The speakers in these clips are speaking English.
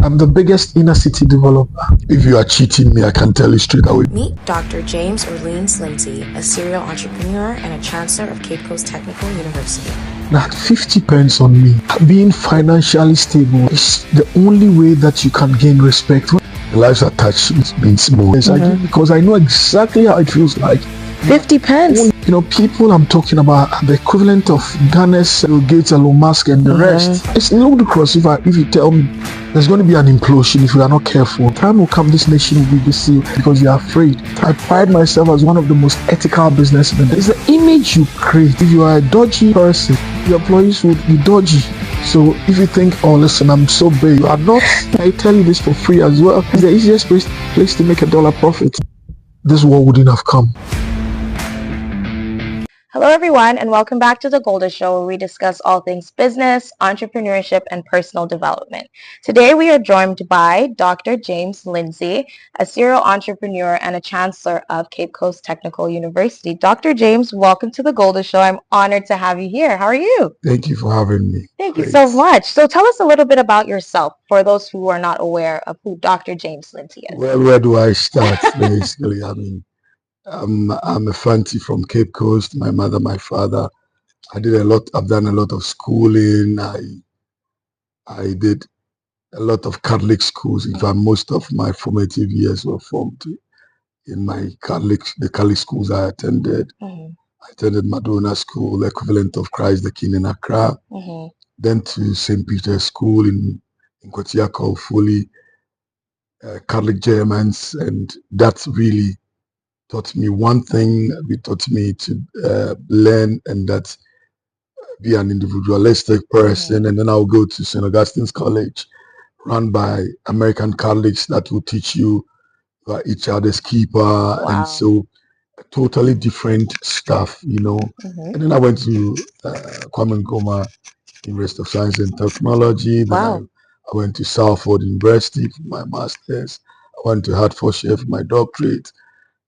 I'm the biggest inner city developer. If you are cheating me, I can tell you straight away. Meet Dr. James Orleans-Lindsay, a serial entrepreneur and a chancellor of Cape Coast Technical University. That 50 pence on me. Being financially stable is the only way that you can gain respect. The lives attached means more. Yes, I do, because I know exactly how it feels like. 50 pence. You know, people I'm talking about are the equivalent of Ghana's Bill Gates, Elon Musk, and the rest. It's ludicrous if you tell me there's going to be an implosion if we are not careful. Time will come, this nation will be deceived because you are afraid. I pride myself as one of the most ethical businessmen. It's the image you create. If you are a dodgy person, your employees would be dodgy. So if you think, oh listen, I'm so big, you are not. I tell you this for free as well. It's the easiest place to make $1 profit. This war wouldn't have come. Hello everyone, and welcome back to The Golden Show, where we discuss all things business, entrepreneurship, and personal development. Today we are joined by Dr. James Lindsay, a serial entrepreneur and a chancellor of Cape Coast Technical University. Dr. James, welcome to The Golden Show. I'm honored to have you here. How are you? Thank you for having me. Thank you so much. So tell us a little bit about yourself for those who are not aware of who Dr. James Lindsay is. Well, where do I start? Basically, I mean, I'm a Fanti from Cape Coast. My mother, my father. I've done a lot of schooling. I did a lot of Catholic schools. In fact, most of my formative years were formed in the Catholic schools I attended. I attended Madonna School, the equivalent of Christ the King in Accra. Then to St. Peter's School in Kotiako, fully Catholic Germans, and that really taught me one thing. It taught me to learn, and that's be an individualistic person. And then I'll go to St. Augustine's College, run by American Catholics, that will teach you each other's keeper. And so totally different stuff, you know. And then I went to Kwame Nkrumah University of Science and Technology. Then I went to Salford University for my master's. I went to Hertfordshire for my doctorate.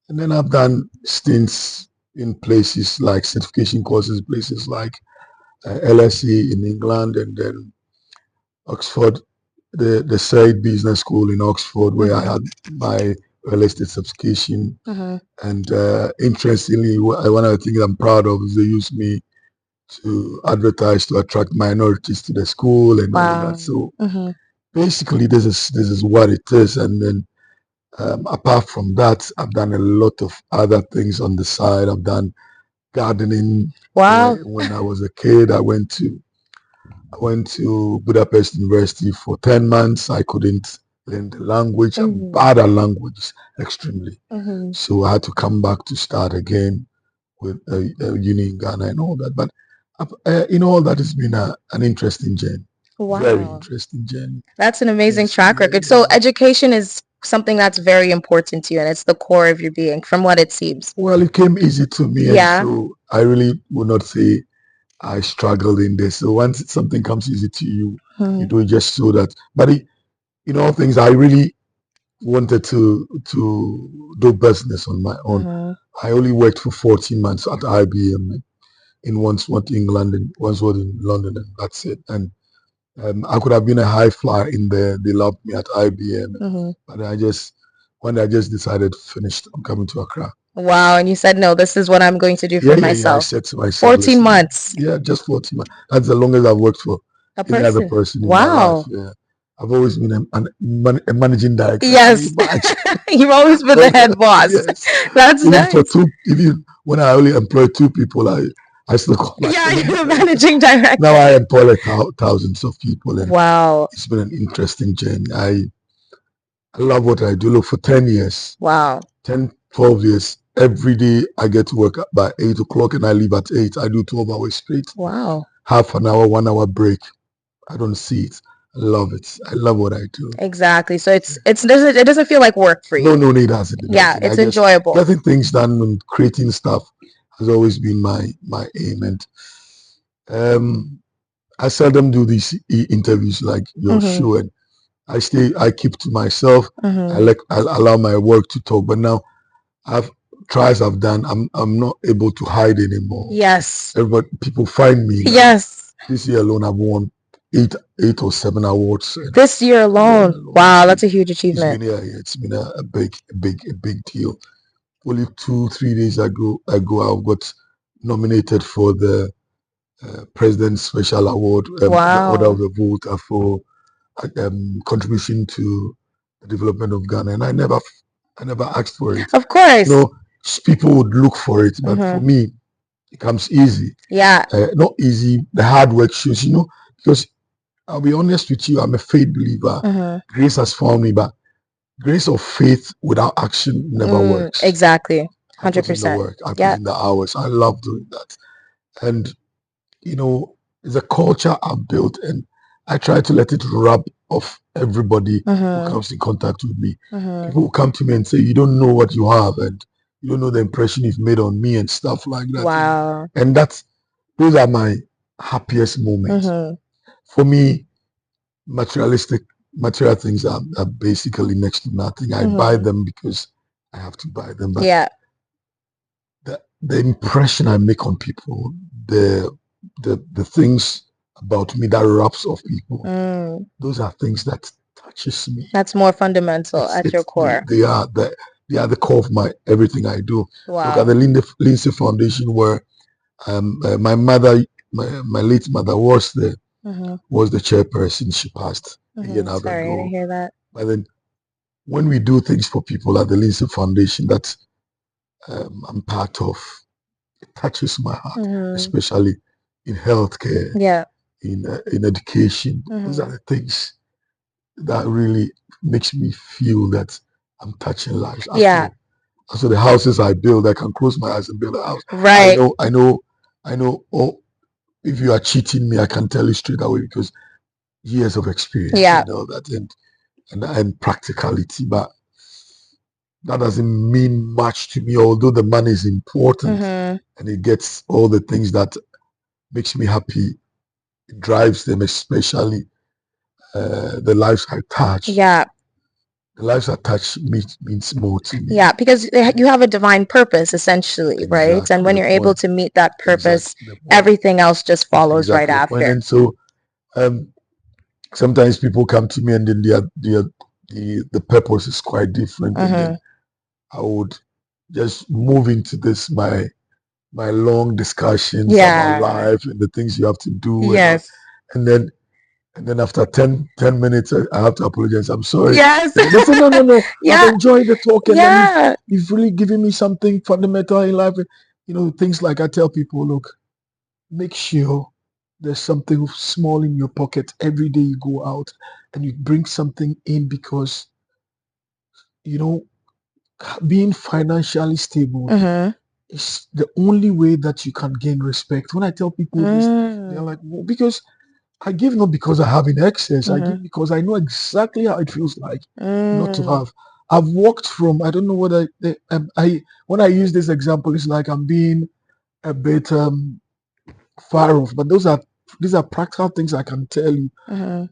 And then I've done stints in places like certification courses, places like LSE in England, and then Oxford, the Said Business School in Oxford, where I had my real estate certification. And interestingly, one of the things I'm proud of is they used me to advertise to attract minorities to the school and all of that. So basically, this is what it is. And then apart from that, I've done a lot of other things on the side. I've done gardening. When I was a kid, I went to Budapest University for 10 months. I couldn't learn the language. I'm bad at language, extremely. So I had to come back to start again with uni in Ghana and all that. But all that has been an interesting journey. Very interesting journey. That's an amazing track record. So education is something that's very important to you, and it's the core of your being, from what it seems. Well, it came easy to me. And so I really would not say I struggled in this. So once something comes easy to you, you do it just so that. But in all things, I really wanted to do business on my own. I only worked for 14 months at IBM in Wandsworth, England, and Wandsworth in London, and that's it. And I could have been a high flyer in there. They loved me at IBM, but when I just decided, finished, I'm coming to Accra. Wow, and you said, no, this is what I'm going to do for myself. I said to myself, 14 months. Yeah, just 14 months. That's the longest I've worked for any other person in my life. Yeah. I've always been a managing director. Yes, you've always been the head boss. Yes. That's nice. When I only employ 2 people, I still call myself. Yeah, you're the managing director. Now I employ like thousands of people. And it's been an interesting journey. I love what I do. Look, for 10 years. 10, 12 years. Every day I get to work by 8 o'clock and I leave at 8. I do 12 hours straight. Half an hour, 1 hour break. I don't see it. I love it. I love what I do. Exactly. So it doesn't feel like work for you. No, it doesn't. It's enjoyable. Getting things done and creating stuff has always been my aim. And I seldom do these interviews like your show, and I keep to myself. I allow my work to talk. But now I've done, I'm not able to hide anymore. Yes. People find me. Yes. This year alone, I've won eight or seven awards. And this year alone. Wow, that's a huge achievement. It's been a big deal. Only 2-3 days ago, I've got nominated for the President's Special Award, the Order of the Volta for contribution to the development of Ghana, and I never asked for it. Of course, people would look for it, but for me, it comes easy. Yeah, not easy. The hard work shows, because I'll be honest with you, I'm a faith believer. Grace has found me, but grace of faith without action never works. Exactly, 100%. I put in the work. I put in the hours. I love doing that, and it's a culture I've built, and I try to let it rub off everybody who comes in contact with me. People will come to me and say, "You don't know what you have, and you don't know the impression you've made on me," and stuff like that. Wow. And those are my happiest moments. For me, material things are basically next to nothing. I buy them because I have to buy them. But the impression I make on people, the things about me that rubs off people, those are things that touches me. That's more fundamental at your core. They are the core of everything I do. Wow. Look at the Lindsay Foundation, where my mother, my late mother, was the chairperson. She passed a year and a half ago. Sorry to hear that. But then, when we do things for people at the Lindsay Foundation that I'm part of, it touches my heart, especially in healthcare, in education. Those are the things that really makes me feel that I'm touching lives. So the houses I build, I can close my eyes and build a house. Right. I know. Oh, if you are cheating me, I can tell you straight away, because years of experience, that, and practicality. But that doesn't mean much to me, although the money is important, and it gets all the things that makes me happy. It drives them, especially the lives I touch. Yeah. The lives I touch means more to me. Yeah, because you have a divine purpose, essentially, right? And when you're able to meet that purpose, everything else just follows right after. And so, sometimes people come to me, and then the purpose is quite different, and then I would just move into this my long discussions about life and the things you have to do. Yes. And then after 10 minutes, I have to apologize. I'm sorry. Yes. No. I've enjoyed the talk, and then you've really given me something fundamental in life. Things like, I tell people, look, make sure there's something small in your pocket every day you go out, and you bring something in, because being financially stable is the only way that you can gain respect. When I tell people this, they're like, well, because I give not because I have in excess. I give because I know exactly how it feels like not to have. I've walked from, I don't know whether when I use this example, it's like I'm being a bit far off, but these are practical things I can tell you.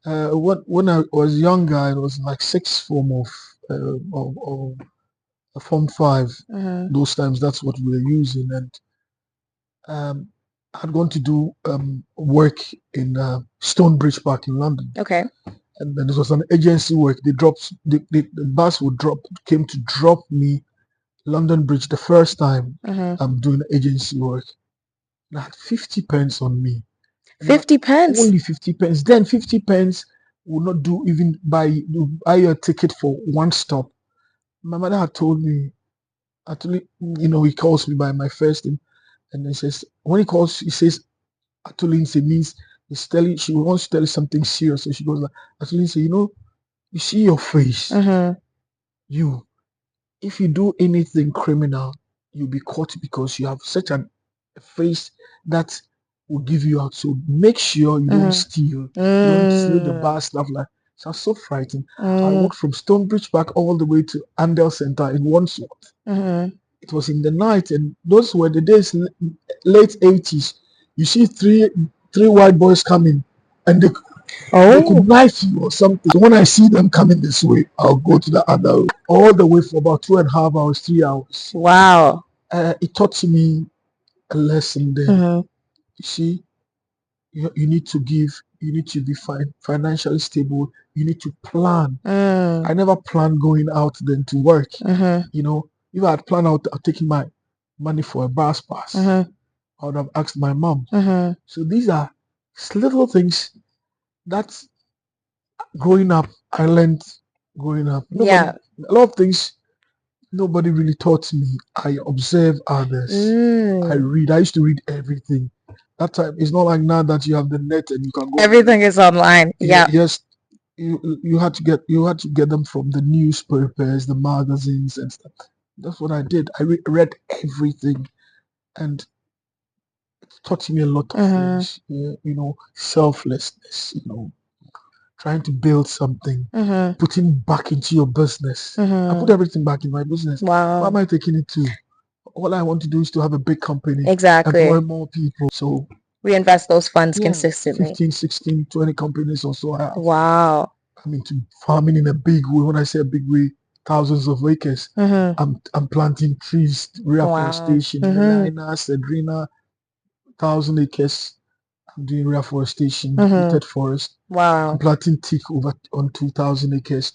When I was younger, it was like sixth form of Form 5. Those times, that's what we were using, and I'd gone to do work in Stonebridge Park in London. Okay. And then this was an agency work. The bus came to drop me London Bridge the first time I'm doing agency work. And I had 50 pence on me. 50 pence? Only 50 pence. Then 50 pence would not do even buy a ticket for one stop. My mother had told me, actually, he calls me by my first name, and then says, when he calls, he says, Atulinse, means she wants to tell you something serious. So she goes like, Atulinse, you see your face. If you do anything criminal, you'll be caught, because you have such a face that will give you out. So make sure you don't steal. You don't steal the bar stuff like. So I was so frightened. I walked from Stonebridge Park all the way to Andel Center in Wandsworth. It was in the night, and those were the days, late 80s. You see three white boys coming, and they could knife you or something. So when I see them coming this way, I'll go to the other way, all the way for about 2.5 hours, 3 hours. Wow. It taught me a lesson there. You see, you need to give you need to be financially stable. You need to plan. I never planned going out then to work. You know, if I had planned out taking my money for a bus pass, I would have asked my mom. So these are little things that growing up I learned growing up. Yeah. A lot of things nobody really taught me. I observe others. I read. I used to read everything. That time it's not like now that you have the net and you can go. Everything is online. Yeah. Yes, you had to get them from the newspapers, the magazines and stuff. That's what I did. I read everything, and it taught me a lot of things. You know, selflessness. You know, trying to build something, putting back into your business. I put everything back in my business. Wow. What am I taking it to? All I want to do is to have a big company, Exactly. employ more people. So reinvest those funds yeah, consistently. 15, 16, 20 companies or so I have. Wow. I'm into farming in a big way. When I say a big way, thousands of acres. I'm planting trees, reforestation, Melina, Cedrina, 1,000 acres. I'm doing reforestation, depleted forest. Wow. I'm planting teak over on 2,000 acres.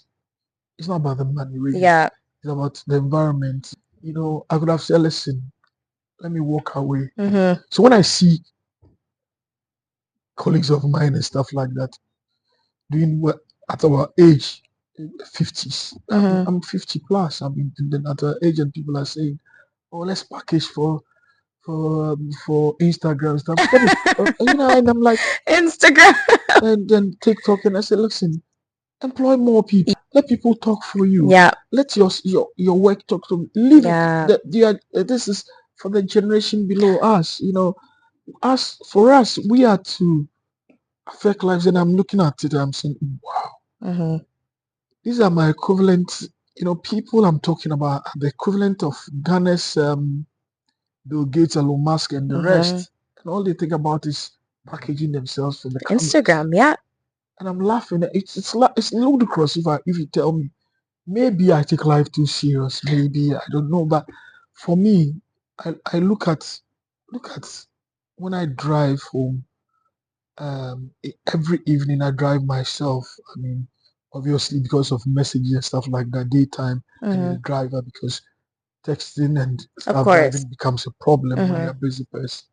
It's not about the money, really. Yeah. It's about the environment. You know, I could have said, listen, let me walk away. So when I see colleagues of mine and stuff like that doing what at our age, 50s, I'm 50 plus. I mean, and then at our age, and people are saying, "Oh, let's package for Instagram stuff." You know, and I'm like, Instagram. and then TikTok, and I say, listen, employ more people. Let people talk for you. Yeah. Let your work talk to me. Leave Yeah. this is for the generation below us. You know, for us, we are to affect lives. And I'm looking at it, and I'm saying, wow, these are my equivalent. You know, people I'm talking about are the equivalent of Ghana's Bill Gates, Elon Musk, and the rest. And all they think about is packaging themselves for the cameras. Instagram. Yeah. And I'm laughing. It's ludicrous if you tell me. Maybe I take life too serious. Maybe I don't know. But for me, I look at when I drive home. Every evening I drive myself. I mean, obviously because of messages and stuff like that. Daytime I need a driver because texting and stuff driving becomes a problem when you're a busy person.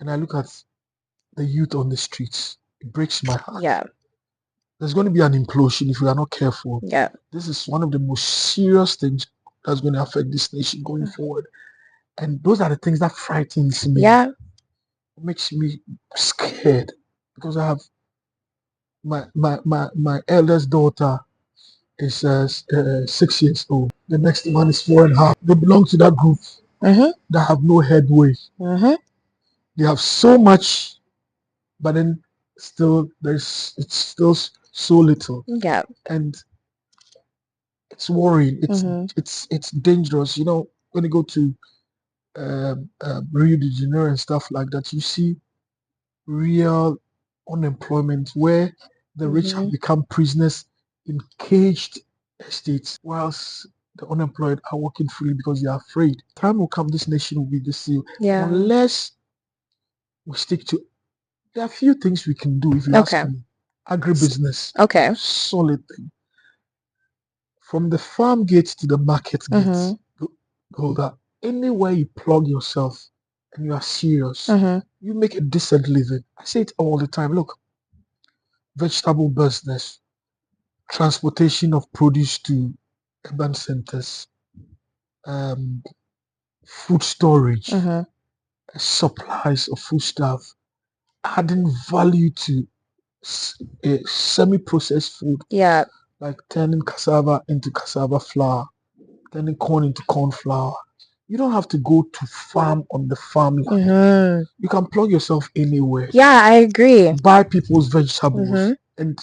And I look at the youth on the streets. It breaks my heart. Yeah. There's going to be an implosion if we are not careful. Yeah. This is one of the most serious things that's going to affect this nation going forward. And those are the things that frightens me. Yeah. It makes me scared because I have my eldest daughter is 6 years old. The next one is 4.5. They belong to that group that have no headway. They have so much, but then still it's still so little. Yeah. And it's worrying. It's dangerous. You know, when you go to Rio de Janeiro and stuff like that, you see real unemployment where the rich have become prisoners in caged estates, whilst the unemployed are working freely because they are afraid. Time will come, this nation will be the same. Yeah. Unless we stick to, there are a few things we can do if you ask me. Agribusiness, solid thing. From the farm gate to the market gate, go that. Anywhere you plug yourself and you are serious, you make a decent living. I say it all the time. Look, vegetable business, transportation of produce to urban centers, food storage, supplies of foodstuff, adding value to semi-processed food. Yeah. Like turning cassava into cassava flour, turning corn into corn flour. You don't have to go to farm on the farmland. You can plug yourself anywhere. Yeah, I agree. Buy people's vegetables and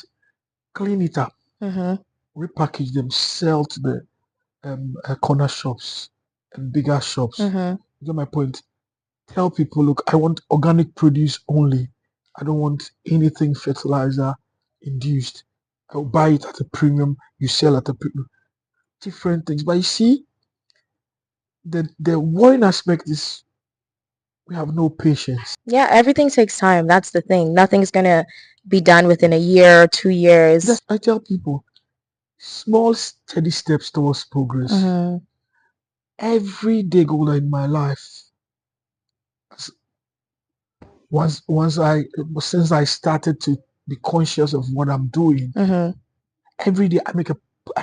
clean it up, repackage them, sell to the corner shops and bigger shops. You get my point? Tell people, look, I want organic produce only. I don't want anything fertilizer induced. I'll buy it at a premium. You sell at a premium. Different things. But you see, the worrying aspect is we have no patience. Yeah, everything takes time. That's the thing. Nothing's gonna be done within a year or 2 years? I tell people, small, steady steps towards progress. Every day goal in my life, since I started to be conscious of what I'm doing, every day I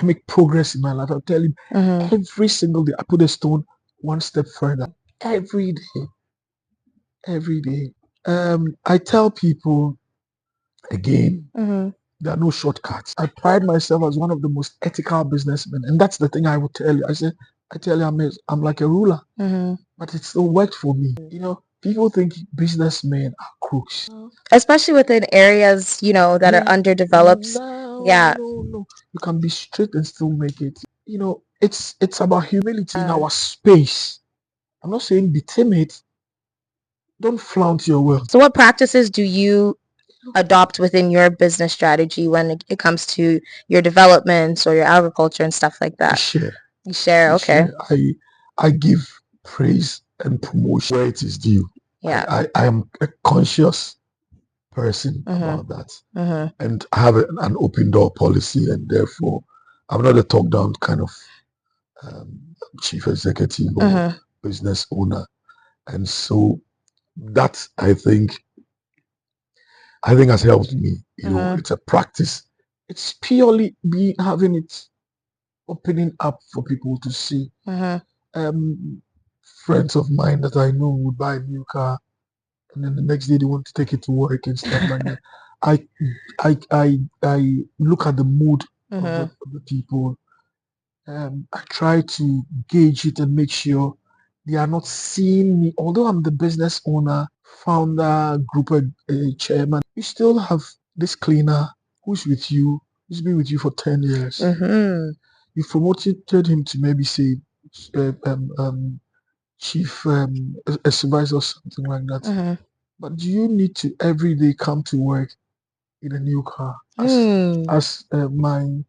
make progress in my life. I'll tell you, every single day I put a stone one step further. Every day. I tell people again, there are no shortcuts. I pride myself as one of the most ethical businessmen, and that's the thing I would tell you. I tell you, I'm like a ruler, but it still worked for me. People think businessmen are crooks, especially within areas that are underdeveloped. No. You can be straight and still make it. It's about humility in our space. I'm not saying be timid. Don't flaunt your wealth. So what practices do you adopt within your business strategy when it comes to your developments or your agriculture and stuff like that? You share, okay. I give praise and promotion where it is due. I am a conscious person about that. And I have an open door policy, and therefore I'm not a top down kind of chief executive or business owner. And so that I think has helped me. It's a practice. It's purely having it opening up for people to see. Friends of mine that I know would buy a new car, and then the next day they want to take it to work and stuff like that. I look at the mood of the people. I try to gauge it and make sure they are not seeing me. Although I'm the business owner, founder, group chairman, you still have this cleaner who's been with you for 10 years. You promoted him to maybe say chief a supervisor or something like that. But do you need to every day come to work in a new car as my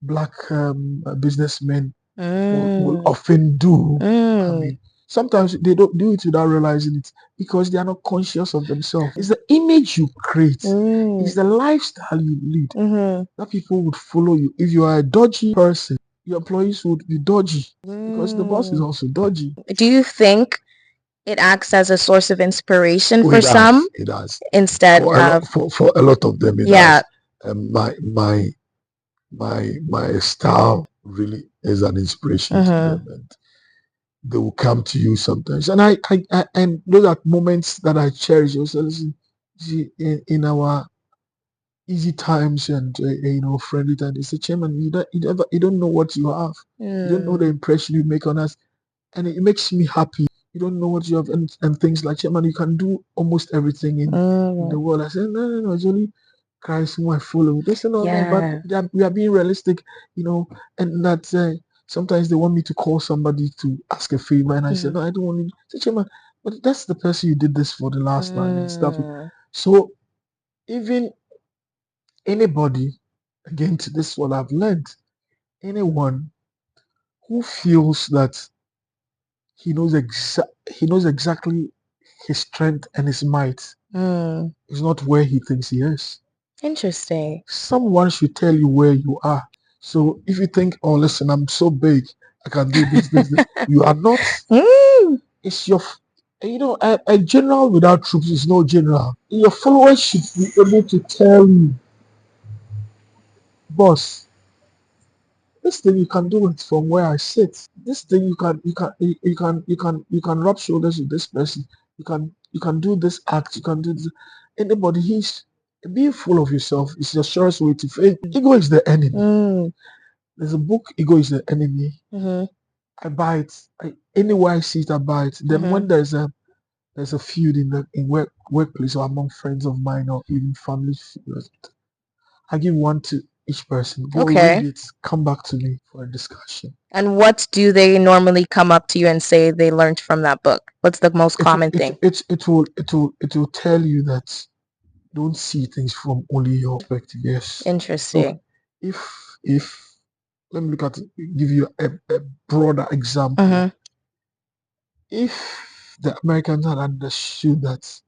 black businessmen will often do? I mean, sometimes they don't do it without realizing it because they are not conscious of themselves. It's the image you create, it's the lifestyle you lead that people would follow you. If you are a dodgy person, your employees would be dodgy because the boss is also dodgy. Do you think it acts as a source of inspiration for some? It does. Instead of for a lot of them, it does. My style really is an inspiration to them, and they will come to you sometimes. And I and those are moments that I cherish. Also, listen, see, in our easy times and friendly times, they say, Chairman, you don't know what you have. You don't know the impression you make on us, and it makes me happy. You don't know what you have, and things like, Chairman, you can do almost everything in the world. I said, no, it's only Christ who I follow. They say, no, but we are being realistic, and that sometimes they want me to call somebody to ask a favor, and I said, no, I don't want you. I said, Chairman, but that's the person you did this for the last time and stuff. So even anybody, again, to this what I've learned, anyone who feels that he knows exactly his strength and his might is not where he thinks he is. Interesting. Someone should tell you where you are. So if you think, oh, listen, I'm so big, I can do this, you are not. It's your, a general without troops is no general. Your followers should be able to tell you, boss, this thing you can do it from where I sit. This thing you can rub shoulders with this person. You can do this act. You can do this. Anybody, being full of yourself is the surest way to fail. Ego is the enemy. There's a book, Ego is the Enemy. I buy it. Anywhere I see it, I buy it. Then when there's a feud in workplace or among friends of mine or even family, I give one to each person. Go read it. Come back to me for a discussion. And what do they normally come up to you and say they learned from that book? What's the most common thing? It will tell you that don't see things from only your perspective. Yes. Interesting. So if let me give you a broader example. If the Americans had understood that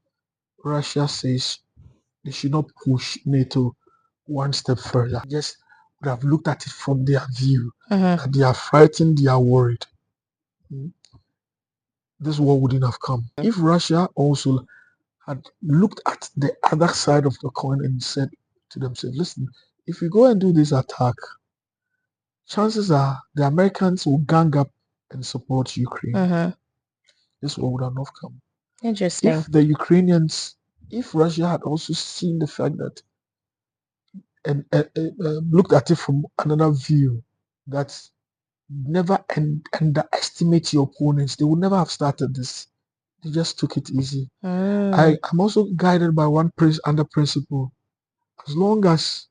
Russia says they should not push NATO one step further. Just would have looked at it from their view that they are frightened, they are worried. This war wouldn't have come. If Russia also had looked at the other side of the coin and said to themselves, listen, if we go and do this attack, chances are the Americans will gang up and support Ukraine. This war would have not come. Interesting. If the Ukrainians, if Russia had also seen the fact that and looked at it from another view, that never underestimate your opponents, they would never have started this. They just took it easy. I'm also guided by one under principle. As long as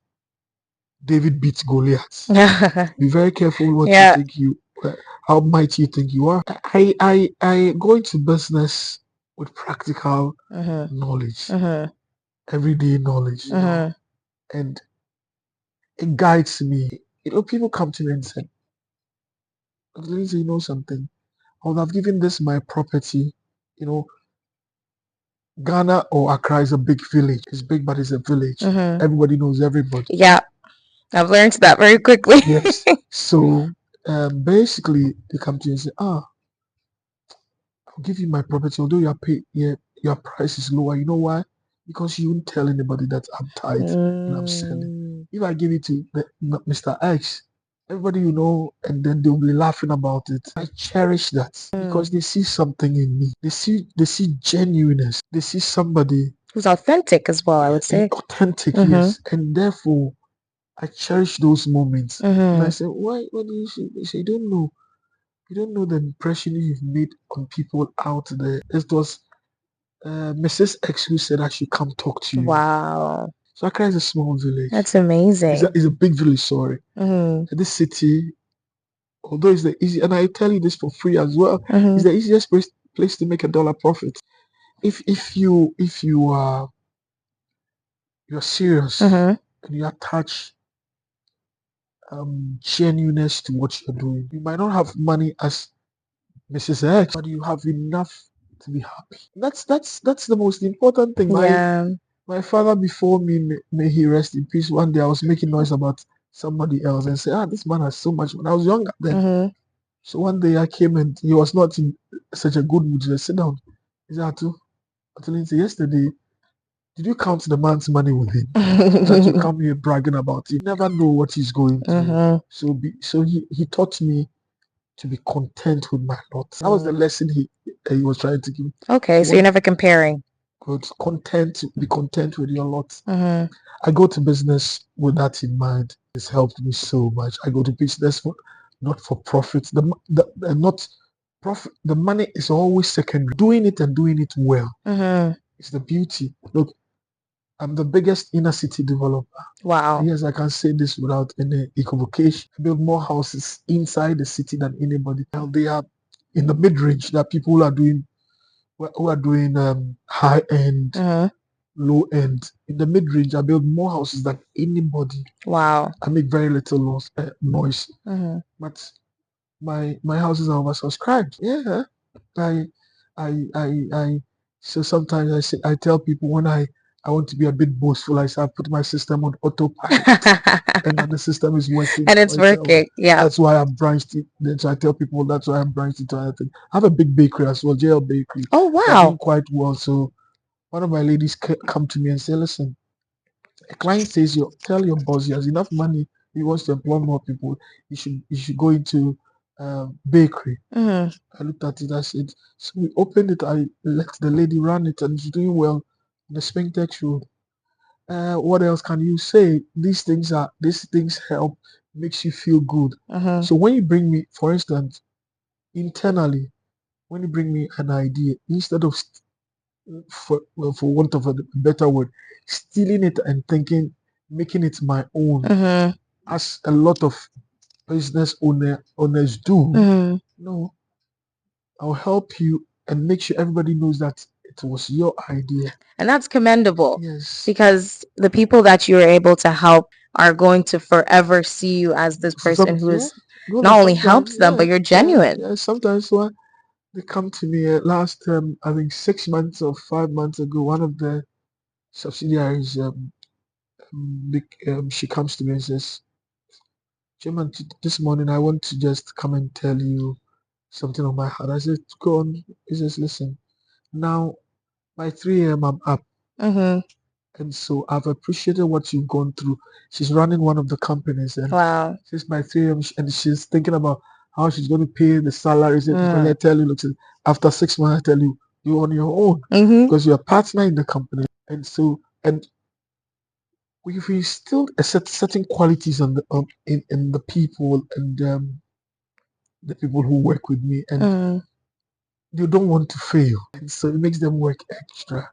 David beats Goliath, be very careful what you think how mighty you think you are. I go into business with practical knowledge, everyday knowledge, and it guides me. People come to me and say, Lindsay, you know something? I would have given this my property. Ghana or Accra is a big village. It's big, but it's a village. Everybody knows everybody. Yeah, I've learned that very quickly. Yes. So basically, they come to you and say, I'll give you my property, although your price is lower. You know why? Because you won't tell anybody that I'm tight and I'm selling. If I give it to Mr. X, everybody and then they'll be laughing about it. I cherish that because they see something in me. They see genuineness. They see somebody who's authentic as well, I would say. Authentic, yes. And therefore, I cherish those moments. And I say, why do you say you don't know? You don't know the impression you've made on people out there. It was Mrs. X who said I should come talk to you. Wow. So Accra is a small village. That's amazing. It's a big village, sorry. This city, although it's the easy, and I tell you this for free as well, it's the easiest place to make $1 profit. If you are you're serious and you attach genuineness to what you're doing, you might not have money as Mrs. X, but you have enough to be happy. That's the most important thing. My father before me, may he rest in peace. One day I was making noise about somebody else and say, this man has so much money. I was younger then. So one day I came and he was not in such a good mood. He said, sit down. He said, yesterday, did you count the man's money with him? That you come here bragging about it. You never know what he's going through. So he taught me to be content with my lot. That was the lesson he was trying to give me. Okay, so you're never comparing. Good. Be content with your lot. I go to business with that in mind. It's helped me so much. I go to business not for profit. Not profit. The money is always secondary. Doing it and doing it well. It's the beauty. Look, I'm the biggest inner city developer. Wow. Yes, I can say this without any equivocation. I build more houses inside the city than anybody. Now they are in the mid-range. There are people who are doing high end, low end. In the mid-range, I build more houses than anybody. Wow. I make very little noise. But my houses are oversubscribed. Yeah. So sometimes I tell people when I want to be a bit boastful, I say I put my system on autopilot and then the system is working. And it's working. Yeah. That's why I've branched it. Then so I tell people that's why I've branched into other things. I have a big bakery as well, JL Bakery. Oh wow. They're doing quite well. So one of my ladies come to me and say, listen, a client says tell your boss he has enough money, he wants to employ more people, you should go into bakery. I looked at it, I said, so we opened it, I let the lady run it and she's doing well in the Spintex Road. What else can you say? These things help, makes you feel good. So when you bring me, for instance, internally, when you bring me an idea, instead of for want of a better word, stealing it and making it my own, as a lot of business owners do. No, I'll help you and make sure everybody knows that it was your idea. And that's commendable. Yes. Because the people that you're able to help are going to forever see you as this person who is not only helps them, but you're genuine. Yeah, sometimes they come to me last I think 6 months or 5 months ago, one of the subsidiaries, she comes to me and says, Chairman, this morning I want to just come and tell you something on my heart. I said, go on. He says, listen, now by 3 a.m. I'm up. Mm-hmm. And so I've appreciated what you've gone through. She's running one of the companies, and Wow. since by 3 a.m. and she's thinking about how she's going to pay the salaries. Because I tell you, look, after 6 months, I tell you, you're on your own Mm-hmm. because you're a partner in the company. And so, and we've instilled a certain qualities on in the people and the people who work with me, and Mm-hmm. they don't want to fail. And so it makes them work extra.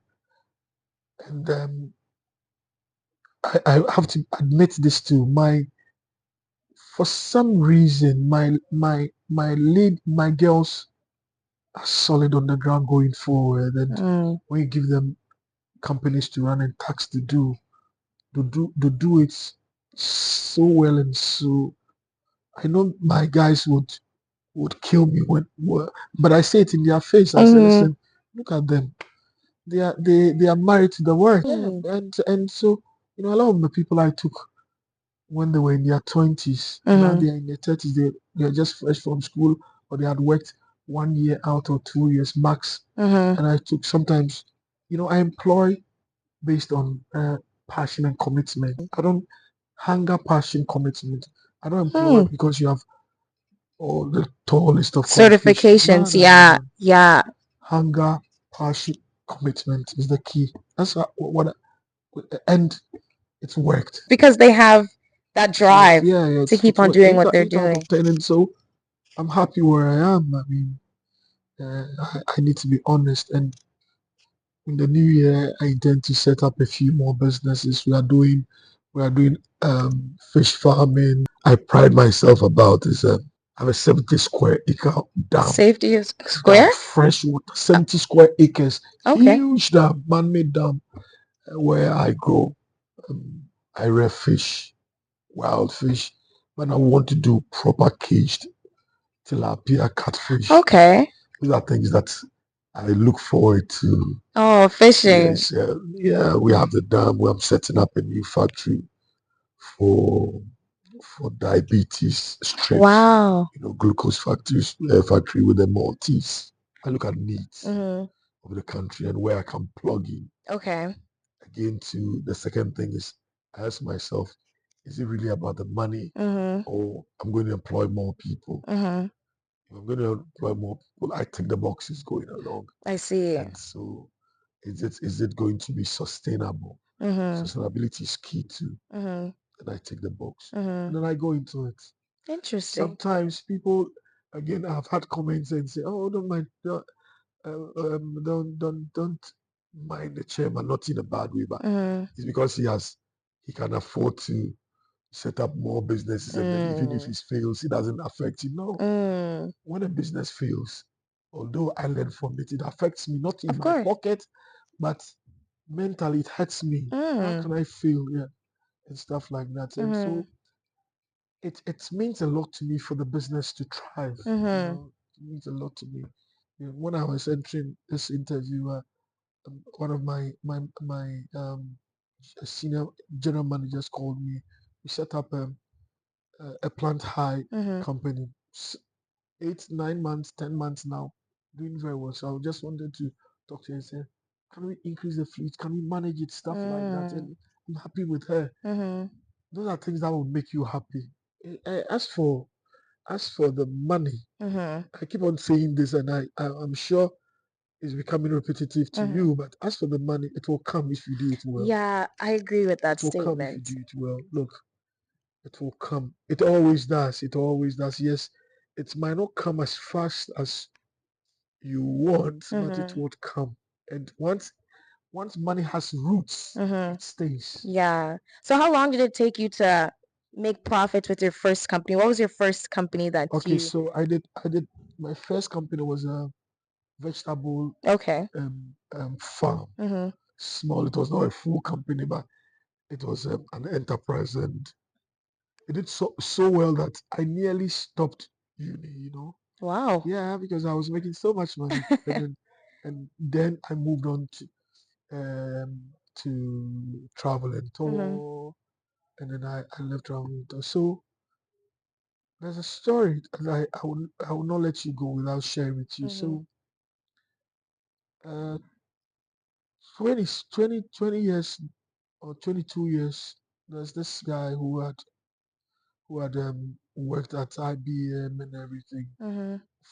And I have to admit this too. For some reason, my girls are solid on the ground going forward. And when you give them companies to run and tax to do, they do it so well. And so I know my guys would kill me but I say it in their face. I say, listen, look at them. They are married to the work. Yeah. And so, a lot of the people I took when they were in their 20s, now they are in their 30s, they are just fresh from school, or they had worked 1 year out or 2 years max. And I took sometimes, I employ based on passion and commitment. I don't hunger, passion, commitment. I don't employ because you have all the tall list of qualifications. Certifications. Yeah. Yeah. Hunger, passion, commitment is the key. That's and it's worked. Because they have that drive Yeah, to keep on doing what they're 8 out doing. of 10. And so I'm happy where I am. I mean, I need to be honest. And in the new year, I intend to set up a few more businesses. We are doing fish farming. I pride myself about is I have a 70 square acre dam. Safety is square? Fresh water, 70 square acres, Okay. huge dam, man-made dam, where I grow. I rear fish, wild fish, but I want to do proper caged tilapia, catfish. Okay. These are things that I look forward to. Oh, fishing. Yes, yeah, we have the dam where I'm setting up a new factory for diabetes strips. Wow. Glucose factory with the Maltese. I look at needs of the country and where I can plug in. Okay. Again, to the second thing is I ask myself, is it really about the money, or I'm going to employ more people? If I'm going to employ more people, I tick the boxes going along. I see. And so, is it going to be sustainable? Sustainability is key too. And I tick the box, and then I go into it. Interesting. Sometimes people, again, I've had comments and say, "Oh, don't mind, don't mind the chairman," not in a bad way, but it's because he can afford to set up more businesses, and then even if it fails, it doesn't affect him. No, when a business fails, although I learn from it, it affects me not in my pocket, but mentally it hurts me. How can I fail? Yeah, and stuff like that. And so it means a lot to me for the business to thrive. It means a lot to me. When I was entering this interview, one of my senior general managers called me. We set up a plant high company. 8, 9 months, 10 months now, doing very well. So I just wanted to talk to her and say, can we increase the fleet? Can we manage it? Stuff like that. And I'm happy with her. Those are things that will make you happy. As for the money, I keep on saying this, and I'm sure it's becoming repetitive to you. But as for the money, it will come if you do it well. Yeah, I agree with that It will come if you statement. do it well. Look, it will come. It always does. It always does. Yes, it might not come as fast as you want, but it would come. And once money has roots, it stays. Yeah. So how long did it take you to make profits with your first company? What was your first company that Okay, you... so I did my first company was a vegetable Okay. farm. Small. It was not a full company, but it was an enterprise, and it did so well that I nearly stopped uni. Wow. Yeah, because I was making so much money, and then I moved on to to travel and tour, and then I left traveling and tour. So there's a story that I will not let you go without sharing with you. So uh 20 years or 22 years, there's this guy who had worked at IBM and everything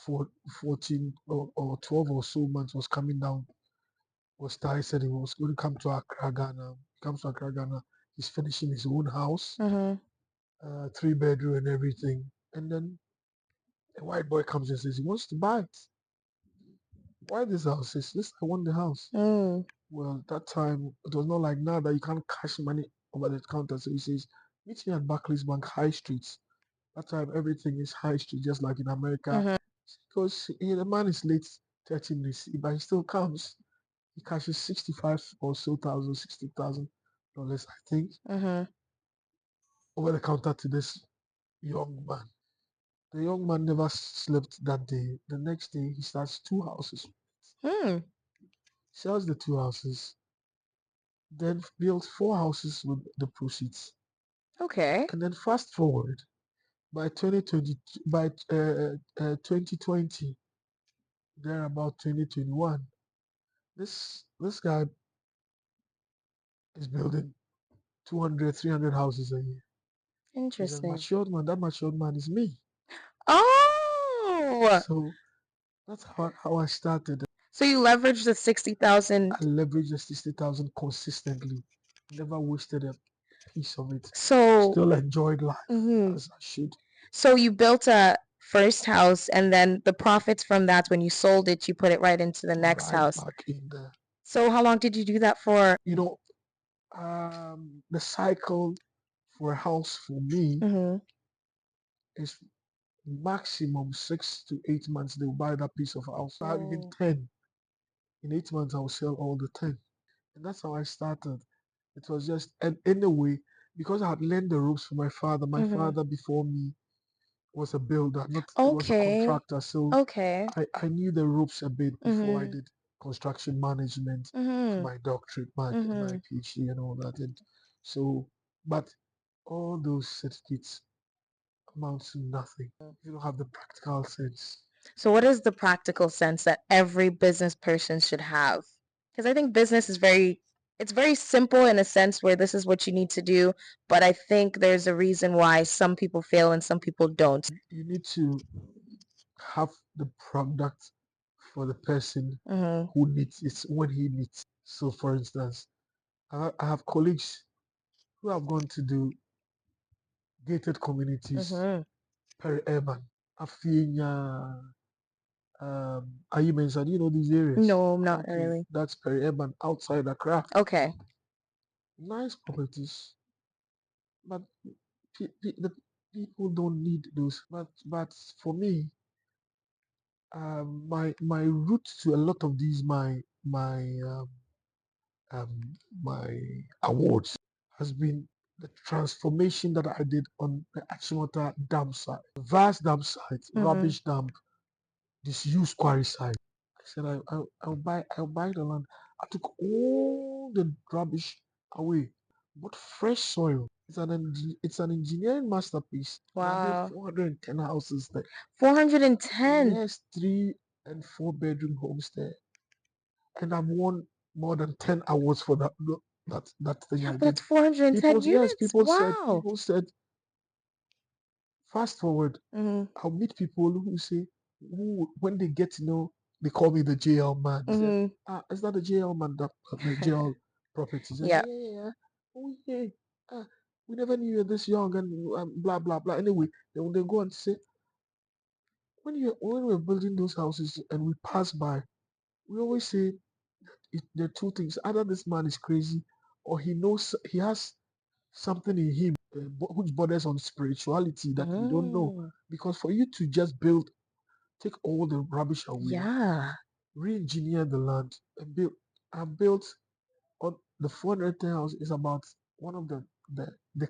for 14 or 12 or so months, was coming down, was tired, said he was going to come to Accra, Ghana. He comes to Accra, Ghana. He's finishing his own house, 3 bedroom and everything. And then a white boy comes and says he wants to buy it. Why this house? He says, listen, I want the house. Well, that time, it was not like now that you can't cash money over the counter. So he says, meet me at Barclays Bank High Street. That time, everything is high street, just like in America. Because the man is late 30 minutes, but he still comes. He cashes 65 or so thousand, $60,000, I think, over the counter to this young man. The young man never slept that day. The next day, he starts 2 houses. Sells the 2 houses, then builds 4 houses with the proceeds. Okay. And then fast forward, by 2020, by 2020, there about 2021, this guy is building 200, 300 houses a year. He's a Interesting. matured man. That matured man is me. Oh, So that's how I started. so you leveraged the 60,000. I leveraged the 60,000 consistently. Never wasted a piece of it. So, Still enjoyed life as I should. so you built a first house, and then the profits from that, when you sold it, you put it right into the next Right house. back in there. So how long did you do that for? You know, the cycle for a house for me is maximum 6 to 8 months. They will buy that piece of house. I have even 10. In 8 months, I will sell all the 10. And that's how I started. It was just, and anyway, because I had learned the ropes from my father. My father before me was a builder, not was a contractor. So Okay. I knew the ropes a bit before I did construction management for my doctorate, my PhD and all that. And so, but all those certificates amount to nothing if you don't have the practical sense. So what is the practical sense that every business person should have? Because I think business is it's very simple in a sense where this is what you need to do, but I think there's a reason why some people fail and some people don't. You need to have the product for the person who needs it when he needs. So, for instance, I have colleagues who have gone to do gated communities, peri-urban, Afinya, Ayimensah. Do you know these areas? No, not Okay, really. that's peri-urban outside Accra. Okay. Nice properties, but the people don't need those. But for me, my route to a lot of these my awards has been the transformation that I did on the Achimota dam site, vast dam site, rubbish dump, disused quarry site. I said I'll buy the land. I took all the rubbish away, but fresh soil. It's an engineering masterpiece. And I built Wow. 410 houses there. 410. Yes, 3 and 4 bedroom homes there. And I've won more than 10 awards for that thing I That's did. 410 units. Wow. People said, fast forward, I'll meet people who say, who when they get to know, they call me the JL man. They say, is that the JL man, the JL properties? I say, Yeah. yeah. Oh yeah. We never knew you were this young and blah blah blah. Anyway, they go and say, when we're building those houses and we pass by, we always say there are two things: either this man is crazy, or he has something in him which borders on spirituality that we don't know. Because for you to just build, take all the rubbish away, Yeah. re-engineer the land, and build. I've built on the 410 house is about one of the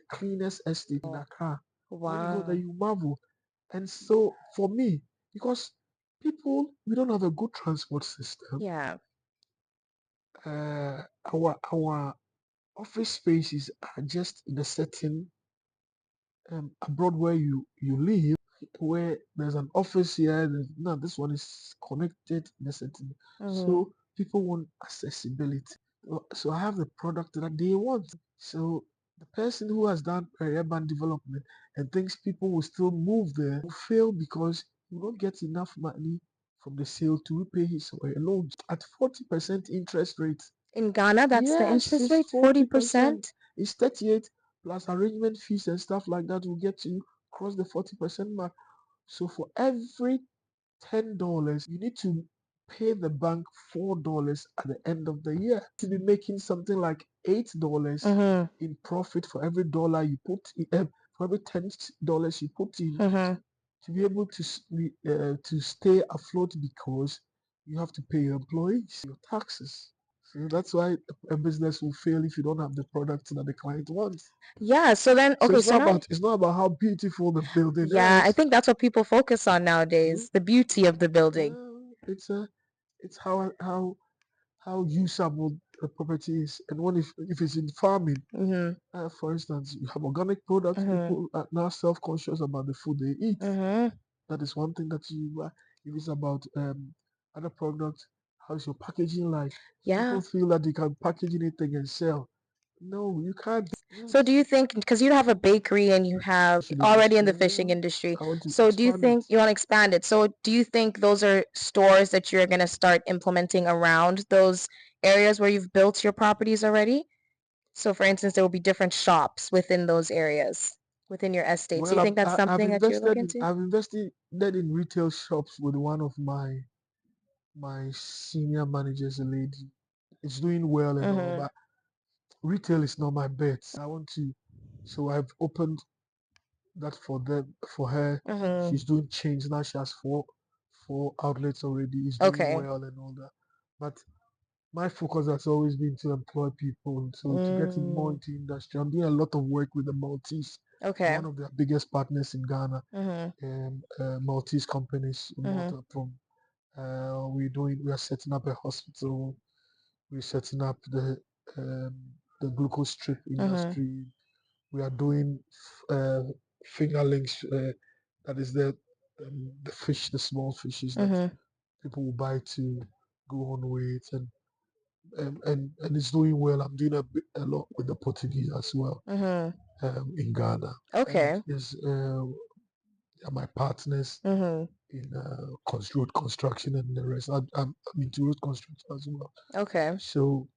cleanest estate in Accra. When you go there, Wow. you marvel. And so for me, because we don't have a good transport system. Yeah. Our office spaces are just in a certain abroad where you live, where there's an office here. Now this one is connected in a certain. So people want accessibility. So I have the product that they want. So the person who has done urban development and thinks people will still move there will fail because he will not get enough money from the sale to repay his or her loans at 40% interest rate. In Ghana, that's the Yes, interest it's rate, 40%. 40%. It's 38 plus arrangement fees and stuff like that will get you cross the 40% mark. So for every $10, you need to pay the bank $4 at the end of the year. To be making something like $8 in profit for every dollar you put in, for every $10 you put in, to be able to stay afloat because you have to pay your employees, your taxes. So that's why a business will fail if you don't have the product that the client wants. Yeah, so then, So okay, it's so not now, about how beautiful the building yeah, I is. think that's what people focus on nowadays, the beauty of the building. It's how usable the property is, and when if it's in farming, for instance, you have organic products. People are now self-conscious about the food they eat. That is one thing that you. If it's about other products, how's your packaging like? Yeah. People feel that they can package anything and sell. No, you can't. So do you think, because you have a bakery and you have Fishing already in industry, the fishing industry, I want to so do you expand think it. you want to expand it? So do you think those are stores that you're going to start implementing around those areas where you've built your properties already? So for instance, there will be different shops within those areas, within your estates. Do Well, you think that's I've something that you're invested looking in into? I've invested in retail shops with one of my senior managers, a lady. It's doing well and all, but retail is not my bet. I want to, so I've opened that for her. She's doing change now. She has four outlets already. It's doing Okay. well and all that. But my focus has always been to employ people, so to get in more into industry. I'm doing a lot of work with the Maltese, Okay. one of their biggest partners in Ghana, and Maltese companies in Malta. From we are setting up a hospital. We're setting up the glucose strip industry. We are doing fingerlings. That is the fish, the small fishes that people will buy to go on weight, and it's doing well. I'm doing a lot with the Portuguese as well in Ghana. Okay. And is are my partners in road construction and the rest. I'm into road construction as well. Okay. So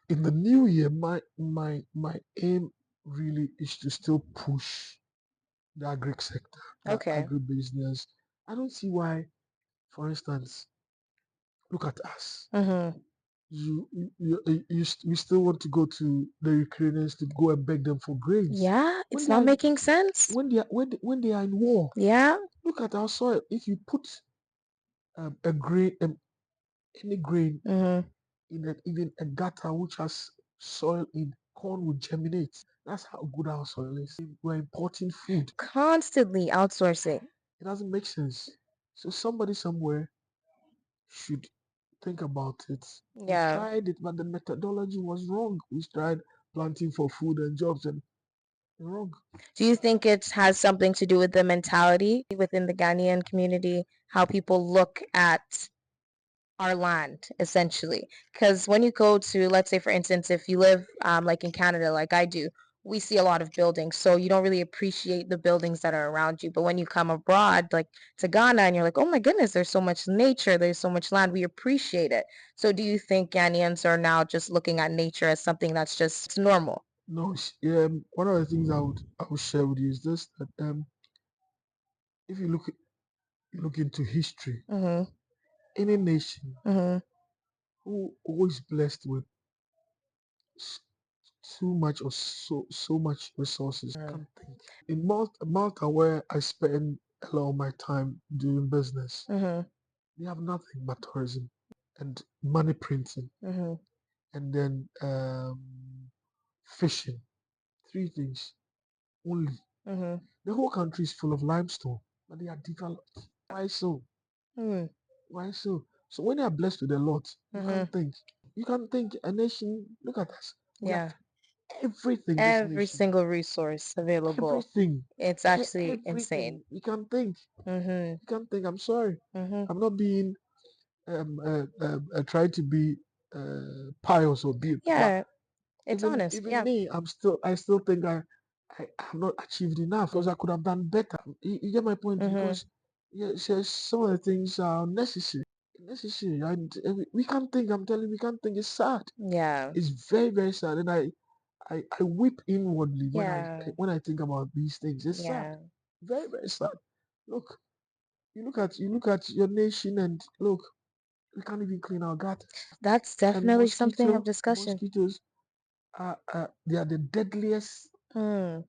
in the new year, my aim really is to still push the agri sector, the Okay. agribusiness. I don't see why, for instance, look at us. You still want to go to the Ukrainians to go and beg them for grains. Yeah, When it's they not are making sense. when they are in war. Yeah. Look at our soil. If you put a grain, any grain in even a gutter which has soil in, corn will germinate. That's how good our soil is. We're importing food. Constantly outsourcing. It doesn't make sense. So somebody somewhere should think about it. We Yeah. tried it, but the methodology was wrong. We tried planting for food and jobs, and wrong. Do you think it has something to do with the mentality within the Ghanaian community, how people look at our land, essentially? Because when you go to, let's say, for instance, if you live like in Canada, like I do, we see a lot of buildings, so you don't really appreciate the buildings that are around you. But when you come abroad, like to Ghana, and you're like, oh my goodness, there's so much nature, there's so much land, we appreciate it. So do you think Ghanaians are now just looking at nature as something that's just normal? No, one of the things I would share with you is this: that if you look into history, any nation who is blessed with s- too much or so much resources can't think. In Malta, where I spend a lot of my time doing business, we have nothing but tourism and money printing, and then fishing. Three things only. The whole country is full of limestone, but they are developed. Why so? Why so? So when you are blessed with a lot, you can't think. you can think a nation. Look at us. We have Yeah. everything. This Every nation, single resource available. everything. It's actually Everything insane. you can think. Mm-hmm. You can think. I'm sorry. Mm-hmm. I'm not being trying to be pious or be, but Yeah, it's even honest. even Yeah. me, I still think I have not achieved enough because I could have done better. You get my point? Mm-hmm. Because some of the things are necessary. Necessary, and we can't think. I'm telling you, we can't think. It's sad. Yeah. It's very very sad, and I weep inwardly Yeah. when I think about these things. It's sad, Yeah. very very sad. Look, you look at your nation, and look, we can't even clean our gutters. That's And definitely something of discussion. mosquitoes they are the deadliest Mm.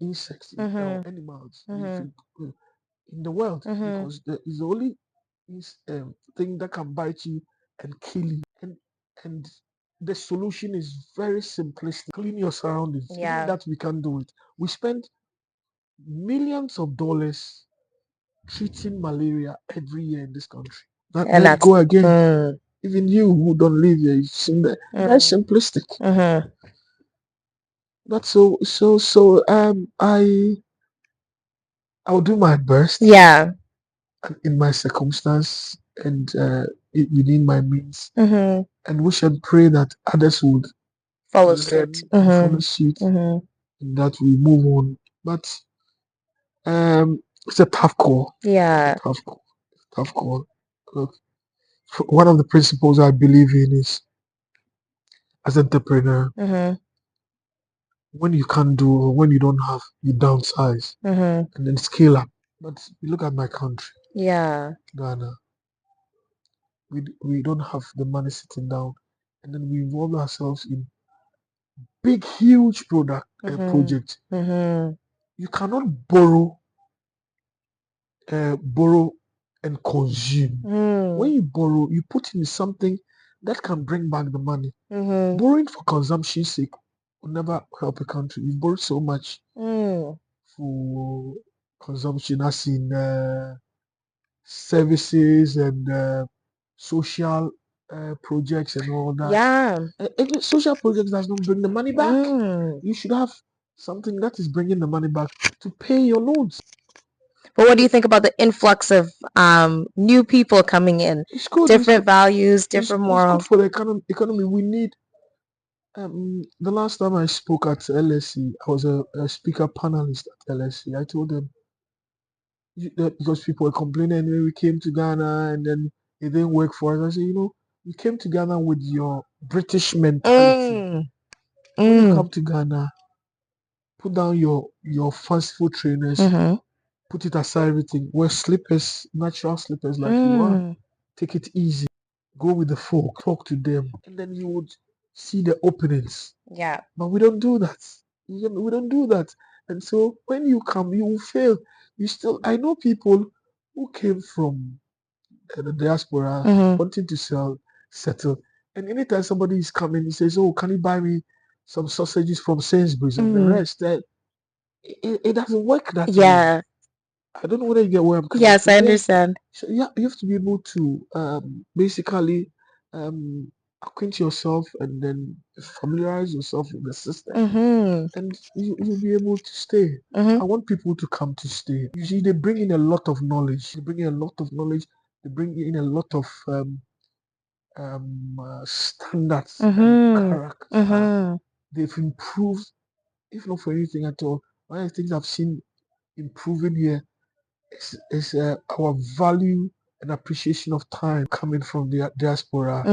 insects or Mm-hmm. animals Mm-hmm. in the world, Mm-hmm. because there is the only thing that can bite you and kill you. And the solution is very simplistic. Clean your surroundings. Even Yeah. that we can't do it. We spend millions of dollars treating malaria every year in this country. And And then that's go again. Even you who don't live here, you've seen that. Very simplistic. Mm-hmm. But I'll do my best Yeah. in my circumstance and within my means, Mm-hmm. and wish and pray that others would Follow learn suit. and Mm-hmm. follow suit, Mm-hmm. and that we move on. But it's a tough call. Yeah. Tough call. Tough call. Look, one of the principles I believe in is, as an entrepreneur, Mm-hmm. when you can't do or when you don't have, you downsize Mm-hmm. and then scale up. But you look at my country, Yeah. Ghana. We don't have the money sitting down, and then we involve ourselves in big, huge Mm-hmm. projects. Mm-hmm. You cannot borrow and consume. When you borrow, you put in something that can bring back the money. Mm-hmm. Borrowing for consumption's sake will never help a country. We've borrowed so much for consumption, as in services and social projects and all that. Yeah. Every social project does not bring the money back. You should have something that is bringing the money back to pay your loans. But what do you think about the influx of new people coming in? It's good. Different values, It's different good morals. for the economy. We need. The last time I spoke at LSE, I was a speaker panelist at LSE. I told them because people were complaining when we came to Ghana and then it didn't work for us. I said, we came to Ghana with your British mentality. When you come to Ghana, put down your fanciful trainers, put it aside everything. Wear slippers, natural slippers like you are. Take it easy. Go with the folk. Talk to them, and then you would see the openings. Yeah. But we don't do that. We don't do that. And so when you come, you will fail. I know people who came from the diaspora wanting to settle. And anytime somebody is coming, he says, "Oh, can you buy me some sausages from Sainsbury's and the rest?" It doesn't work that way. Yeah. I don't know whether you get where I'm coming Yes, from. I Yeah. understand. So yeah, you have to be able to basically acquaint yourself and then familiarize yourself with the system, and you'll be able to stay. I want people to come to stay. You see, they bring in a lot of knowledge. They bring in a lot of knowledge. They bring in a lot of standards and character. They've improved, if not for anything at all. One of the things I've seen improving here is our value and appreciation of time coming from the diaspora.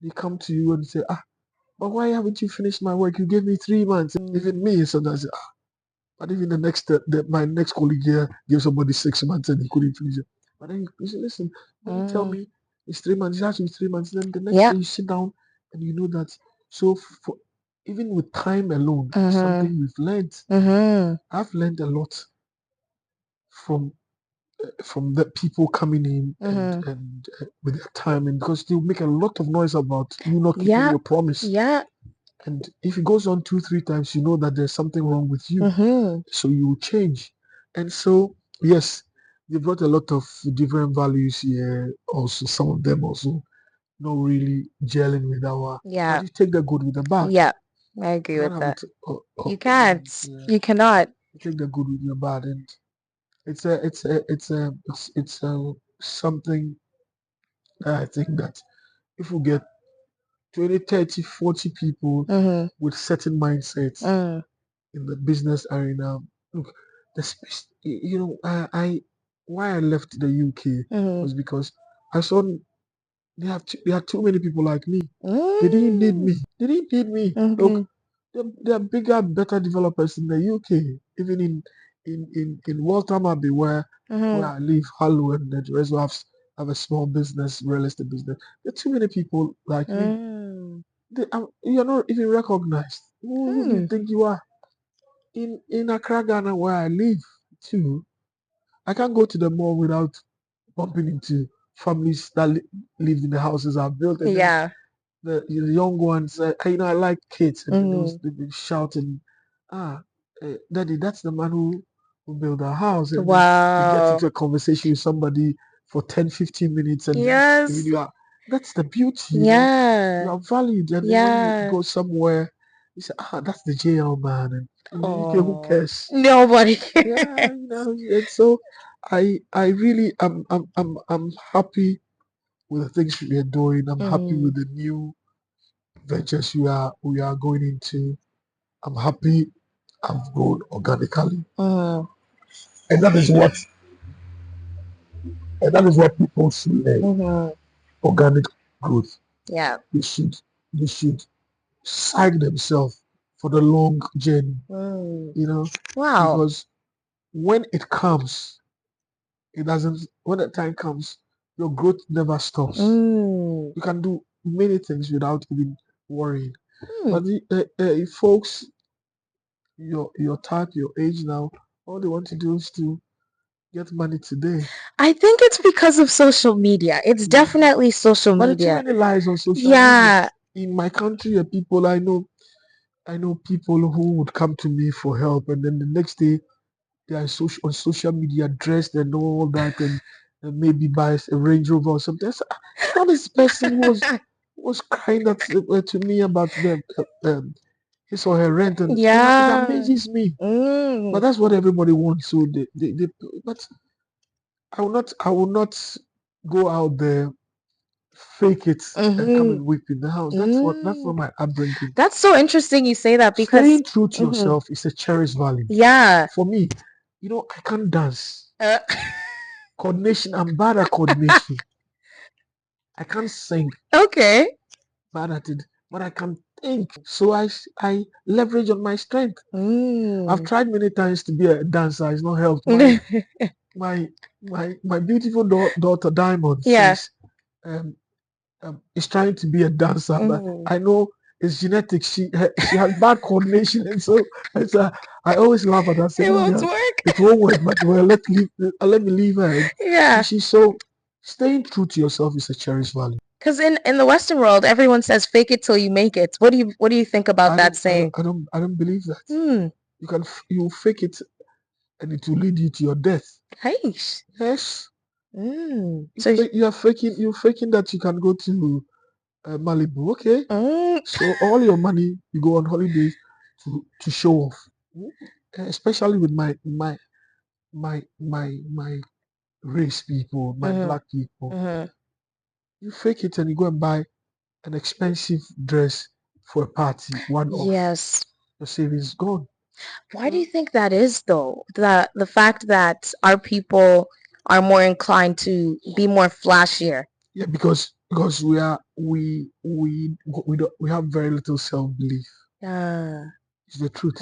They come to you and say, but why haven't you finished my work? You gave me 3 months. Even me sometimes, but even my next colleague here gave somebody 6 months and he couldn't finish it. But then you say, listen, when you tell me it's 3 months, it has to be 3 months. Then the next day you sit down and you know that. So for, even with time alone, something we've learned. I've learned a lot from the people coming in and with their time, and because they'll make a lot of noise about you not keeping your promise. Yeah. And if it goes on 2-3 times, you know that there's something wrong with you. So you will change. And so, yes, they brought a lot of different values here. Also, some of them also not really gelling with our. But you take the good with the bad. Yeah, I agree You with don't have that. it. You can't. Yeah. You cannot. You take the good with your bad, and it's something that I think that if we get 20, 30, 40 people with certain mindsets in the business arena, look, the space, why I left the UK was because I saw there are too many people like me. They didn't need me. They didn't need me. Look, there are bigger, better developers in the UK, even in Waltham Abbey, where I live, Harlow, and the rest have a small business, real estate business. There are too many people like me. You're not even recognized. Who do you think you are? In Accra, Ghana, where I live, too, I can't go to the mall without bumping into families that lived in the houses I've built. And then the young ones, I like kids, and they've been shouting, Daddy, that's the man who built our house. And then you get into a conversation with somebody for 10, 15 minutes, and then you are, that's the beauty, you are valued. And then when you go somewhere, you say, that's the JL man. And in the UK, who cares? Nobody. Yeah, and so I really I'm happy with the things we are doing. I'm happy with the new ventures we are going into. I'm happy I've grown organically. And that is what people should learn. Organic growth. Yeah. They should psych themselves for the long journey. Wow. Because when it comes, it doesn't. When the time comes, your growth never stops. You can do many things without even worrying. But folks, your type, your age now, all they want to do is to get money today. I think it's because of social media. It's definitely social But media. too many lies on social media. In my country, people I know people who would come to me for help, and then the next day they are on social media dressed and all that, and maybe buys a Range Rover or something. I thought this person was crying to me about his or her rent, and it amazes me. But that's what everybody wants. So but I will not go out there, fake it, and come and weep in the house. That's what my upbringing. That's so interesting you say that, because staying true to yourself is a cherished value. Yeah. For me, I can't dance. Coordination, I'm bad at coordination. I can't sing. Okay. Bad at it, but I can think. So I leverage on my strength. I've tried many times to be a dancer. It's not helped. My beautiful daughter Diamond, she's is trying to be a dancer, but I know it's genetic. She has bad coordination, and so I always laugh at her. Say, It won't work. It won't work, but well, let me leave her. Yeah. She's so staying true to yourself is a cherished value. Because in the Western world, everyone says "fake it till you make it." What do you think about that saying? I don't believe that. You fake it, and it will lead you to your death. Nice. Yes. So you're faking that you can go to Malibu, okay? So all your money you go on holidays to show off, especially with my race people, my black people. You fake it and you go and buy an expensive dress for a party, one off. Yes. Your savings gone. Why do you think that is, though? The fact that our people are more inclined to be more flashier. Yeah, because we have very little self-belief. It's the truth.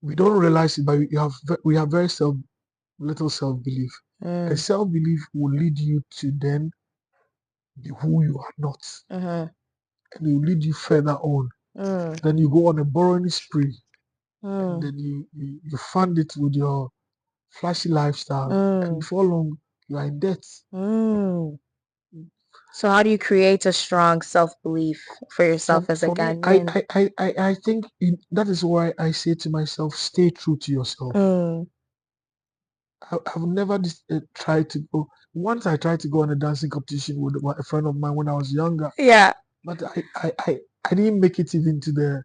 We don't realize it, but we have very little self-belief. And self-belief will lead you to then be who you are not. And it will lead you further on. Then you go on a borrowing spree. And then you fund it with your flashy lifestyle. And before long, you are in debt. So how do you create a strong self-belief for yourself as a Ghanaian? I think that is why I say to myself, stay true to yourself. I've never tried to go. Once I tried to go on a dancing competition with a friend of mine when I was younger. Yeah. But I didn't make it even to the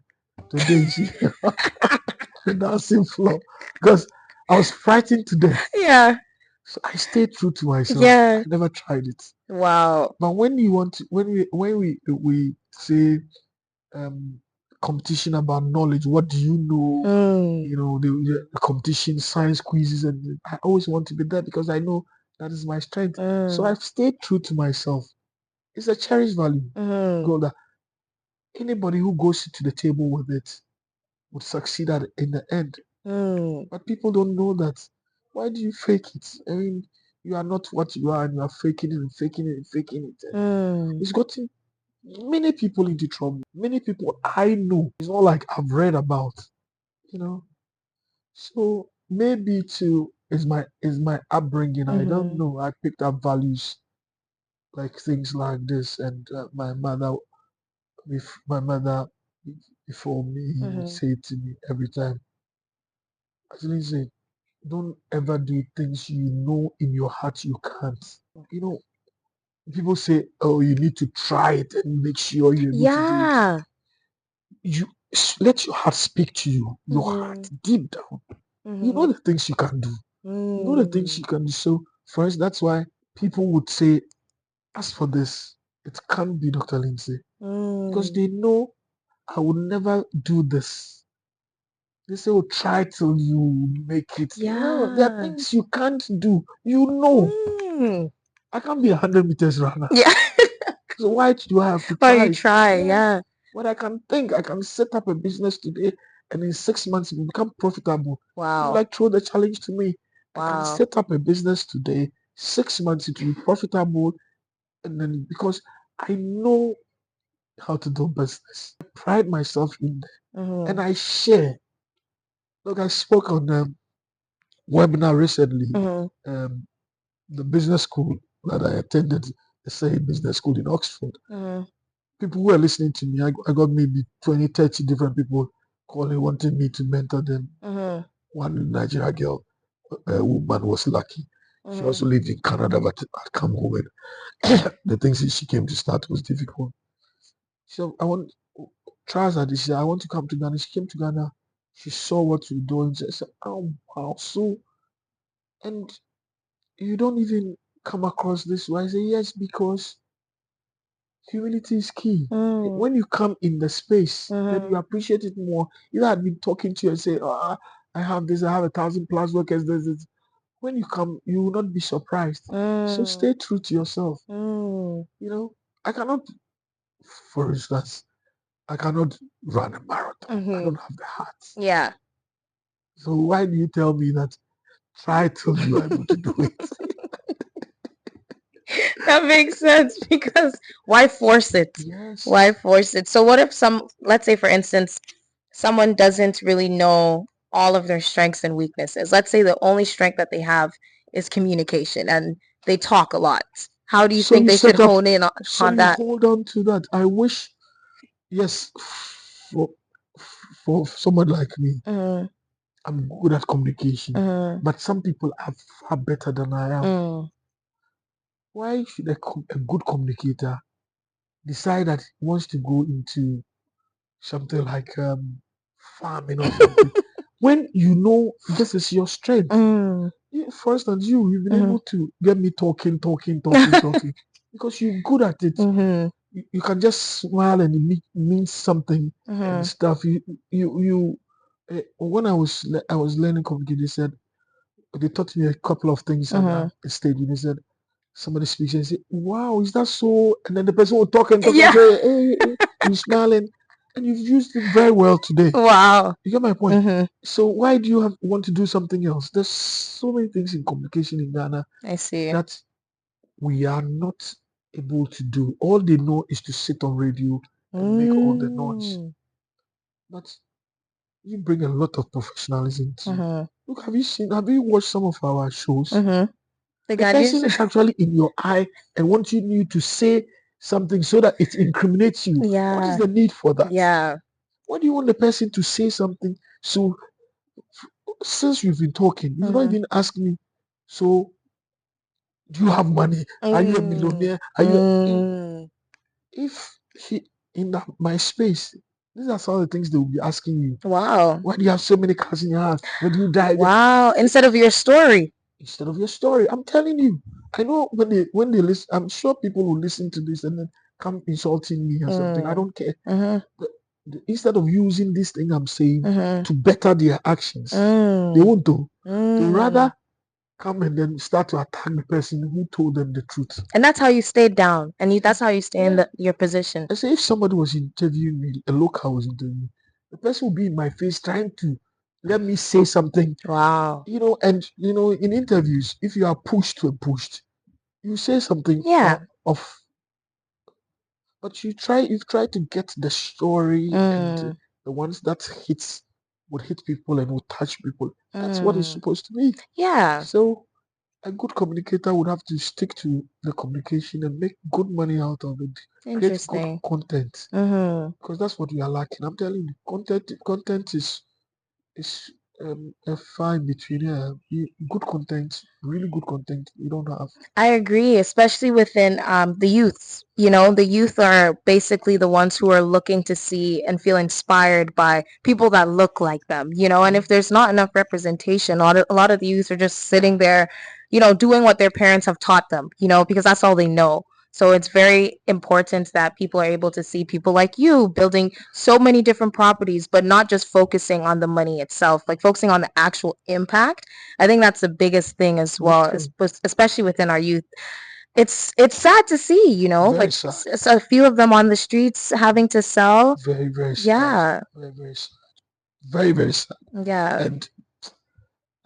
the dancing floor because I was frightened to death. Yeah. So I stayed true to myself. Yeah. I never tried it. Wow. But when you want to, when we say competition about knowledge, what do you know? You know, the competition, science quizzes, and I always want to be there because I know that is my strength. So I've stayed true to myself. It's a cherished value. Goal that anybody who goes to the table with it would succeed in the end. But people don't know that. Why do you fake it? I mean, you are not what you are, and you are faking it and faking it and faking it. It's gotten many people into trouble. Many people I know. It's not like I've read about, you know. So maybe too is my upbringing. I don't know. I picked up values like things like this, and my mother before me would say to me every time. Actually, say, don't ever do things you know in your heart you can't. You know, people say, oh, you need to try it and make sure you're able to do it. You let your heart speak to you. Your heart deep down. You know the things you can do. You know the things you can do. So for us, that's why people would say, as for this, it can't be Dr. Lindsay. Because they know I would never do this. They say, oh, try till you make it. Yeah. No, there are things you can't do. You know. I can't be 100 meters runner. Yeah. So why do I have to Why try? you try? Yeah. But I can think, I can set up a business today and in 6 months it will become profitable. Wow. Like throw the challenge to me. I can Wow. set up a business today, 6 months it will be profitable, and then because I know how to do business. I pride myself in that. And I share. Look, I spoke on a webinar recently. The business school that I attended, the same business school in Oxford. People who are listening to me, I got maybe 20, 30 different people calling, wanting me to mentor them. One Nigerian girl, a woman, was lucky. She also lived in Canada, but had come home and the things she came to start was difficult. So I want tries her this year. I want to come to Ghana. She came to Ghana. She saw what we're doing. She said, "Oh wow!" So, and you don't even come across this way. I say, yes, because humility is key. When you come in the space, then you appreciate it more. You had been talking to you and say, oh, I have this, I have 1,000 plus workers. This. When you come, you will not be surprised. So stay true to yourself. You know, I cannot, for instance, I cannot run a marathon. I don't have the heart. Yeah. So why do you tell me that try till you are able to do it? That makes sense because why force it? Yes. Why force it? So what if let's say for instance, someone doesn't really know all of their strengths and weaknesses. Let's say the only strength that they have is communication and they talk a lot. How do you think they should hone in on that? Hold on to that. I wish, yes, for someone like me, I'm good at communication, but some people are far better than I am. Why should a good communicator decide that he wants to go into something like farming or something when you know this is your strength? For instance, you've been able to get me talking because you're good at it. You can just smile and it means something and stuff. When I was learning communication, they taught me a couple of things at the stage. They said somebody speaks and say, "Wow, is that so?" And then the person will talk and say, "Hey, you smiling," and you've used it very well today. Wow. You get my point. So why do you want to do something else? There's so many things in communication in Ghana. I see. That we are not able to do. All they know is to sit on radio and make all the noise. But you bring a lot of professionalism to Look, have you watched some of our shows? The person is actually in your eye and wants you to say something so that it incriminates you. What is the need for that? Yeah. Why do you want the person to say something? So since we've been talking, you've not even asked me, So, do you have money? Are you a millionaire? Are you? If he in my space, these are some of the things they will be asking you. Wow. Why do you have so many cars in your house? When do you die? Wow. Instead of your story. Instead of your story, I'm telling you. I know when they listen, I'm sure people will listen to this and then come insulting me or something. I don't care. Instead of using this thing I'm saying to better their actions, they won't do. They rather come and then start to attack the person who told them the truth. And that's how you stayed down, and that's how you stay in your position. I say if somebody was interviewing me, a local was interviewing me, the person would be in my face trying to let me say something. Wow. And in interviews, if you are pushed, you say something of, but you've tried to get the story and the ones that would hit people and would touch people. That's what it's supposed to be. Yeah. So a good communicator would have to stick to the communication and make good money out of it. Create good content. Because that's what we are lacking. I'm telling you, content is a fine between good content, really good content we don't have. I agree, especially within the youths. The youth are basically the ones who are looking to see and feel inspired by people that look like them, and if there's not enough representation, a lot of the youth are just sitting there, doing what their parents have taught them, because that's all they know. So it's very important that people are able to see people like you building so many different properties, but not just focusing on the money itself, like focusing on the actual impact. I think that's the biggest thing as well, especially within our youth. It's sad to see, Very sad. a few of them on the streets having to sell. Very, very sad. Yeah. Very, very sad. Very, very sad. Yeah. And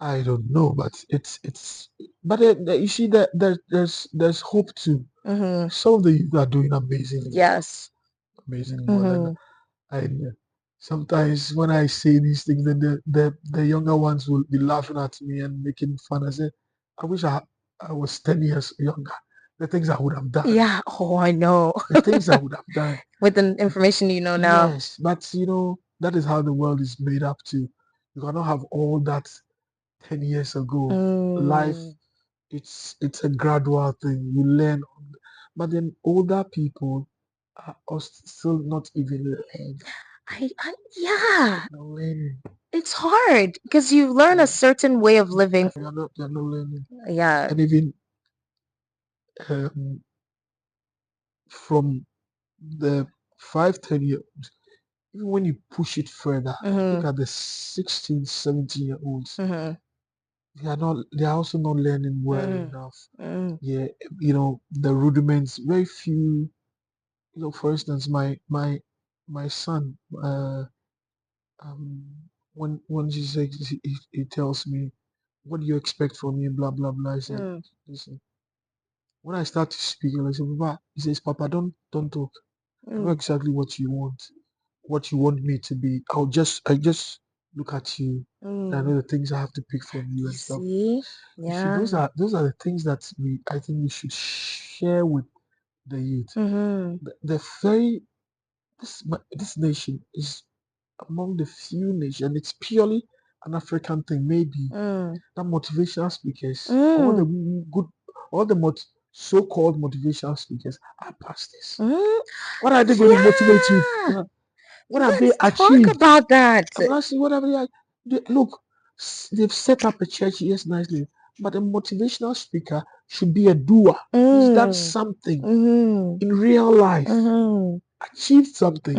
I don't know, but but you see that there's hope too. Some of the youth are doing amazingly. Yes. Amazingly well. And sometimes when I say these things, then the younger ones will be laughing at me and making fun. I say, I wish I was 10 years younger. The things I would have done. Yeah. Oh, I know. The things I would have done. With the information now. Yes, but that is how the world is made up to. You cannot have all that 10 years ago. Life, it's a gradual thing. You learn, but then older people are still not even learning. Yeah. Not learning. It's hard because you learn a certain way of living. You're not learning. Yeah. And even from the 5-10 years, even when you push it further, look at the 16, 17-year-olds. They are also not learning well enough. Yeah, the rudiments, very few. For instance, my son, when he says he tells me, "What do you expect from me?" Blah blah blah. I said, "Listen." When I start to speak, I say, "Papa," he says, "Papa, don't talk. I know exactly what you want me to be. I just look at you. And I know the things I have to pick from you and stuff." See? You see, Yeah. those are the things that I think we should share with the youth. This nation is among the few nations, and it's purely an African thing. Maybe that motivational speakers, all the so-called motivational speakers are pastors. What are they going to motivate you? What have they achieved? Talk about that. I'm asking, what have look, they've set up a church, yes, nicely, but a motivational speaker should be a doer. He's done something in real life, achieved something.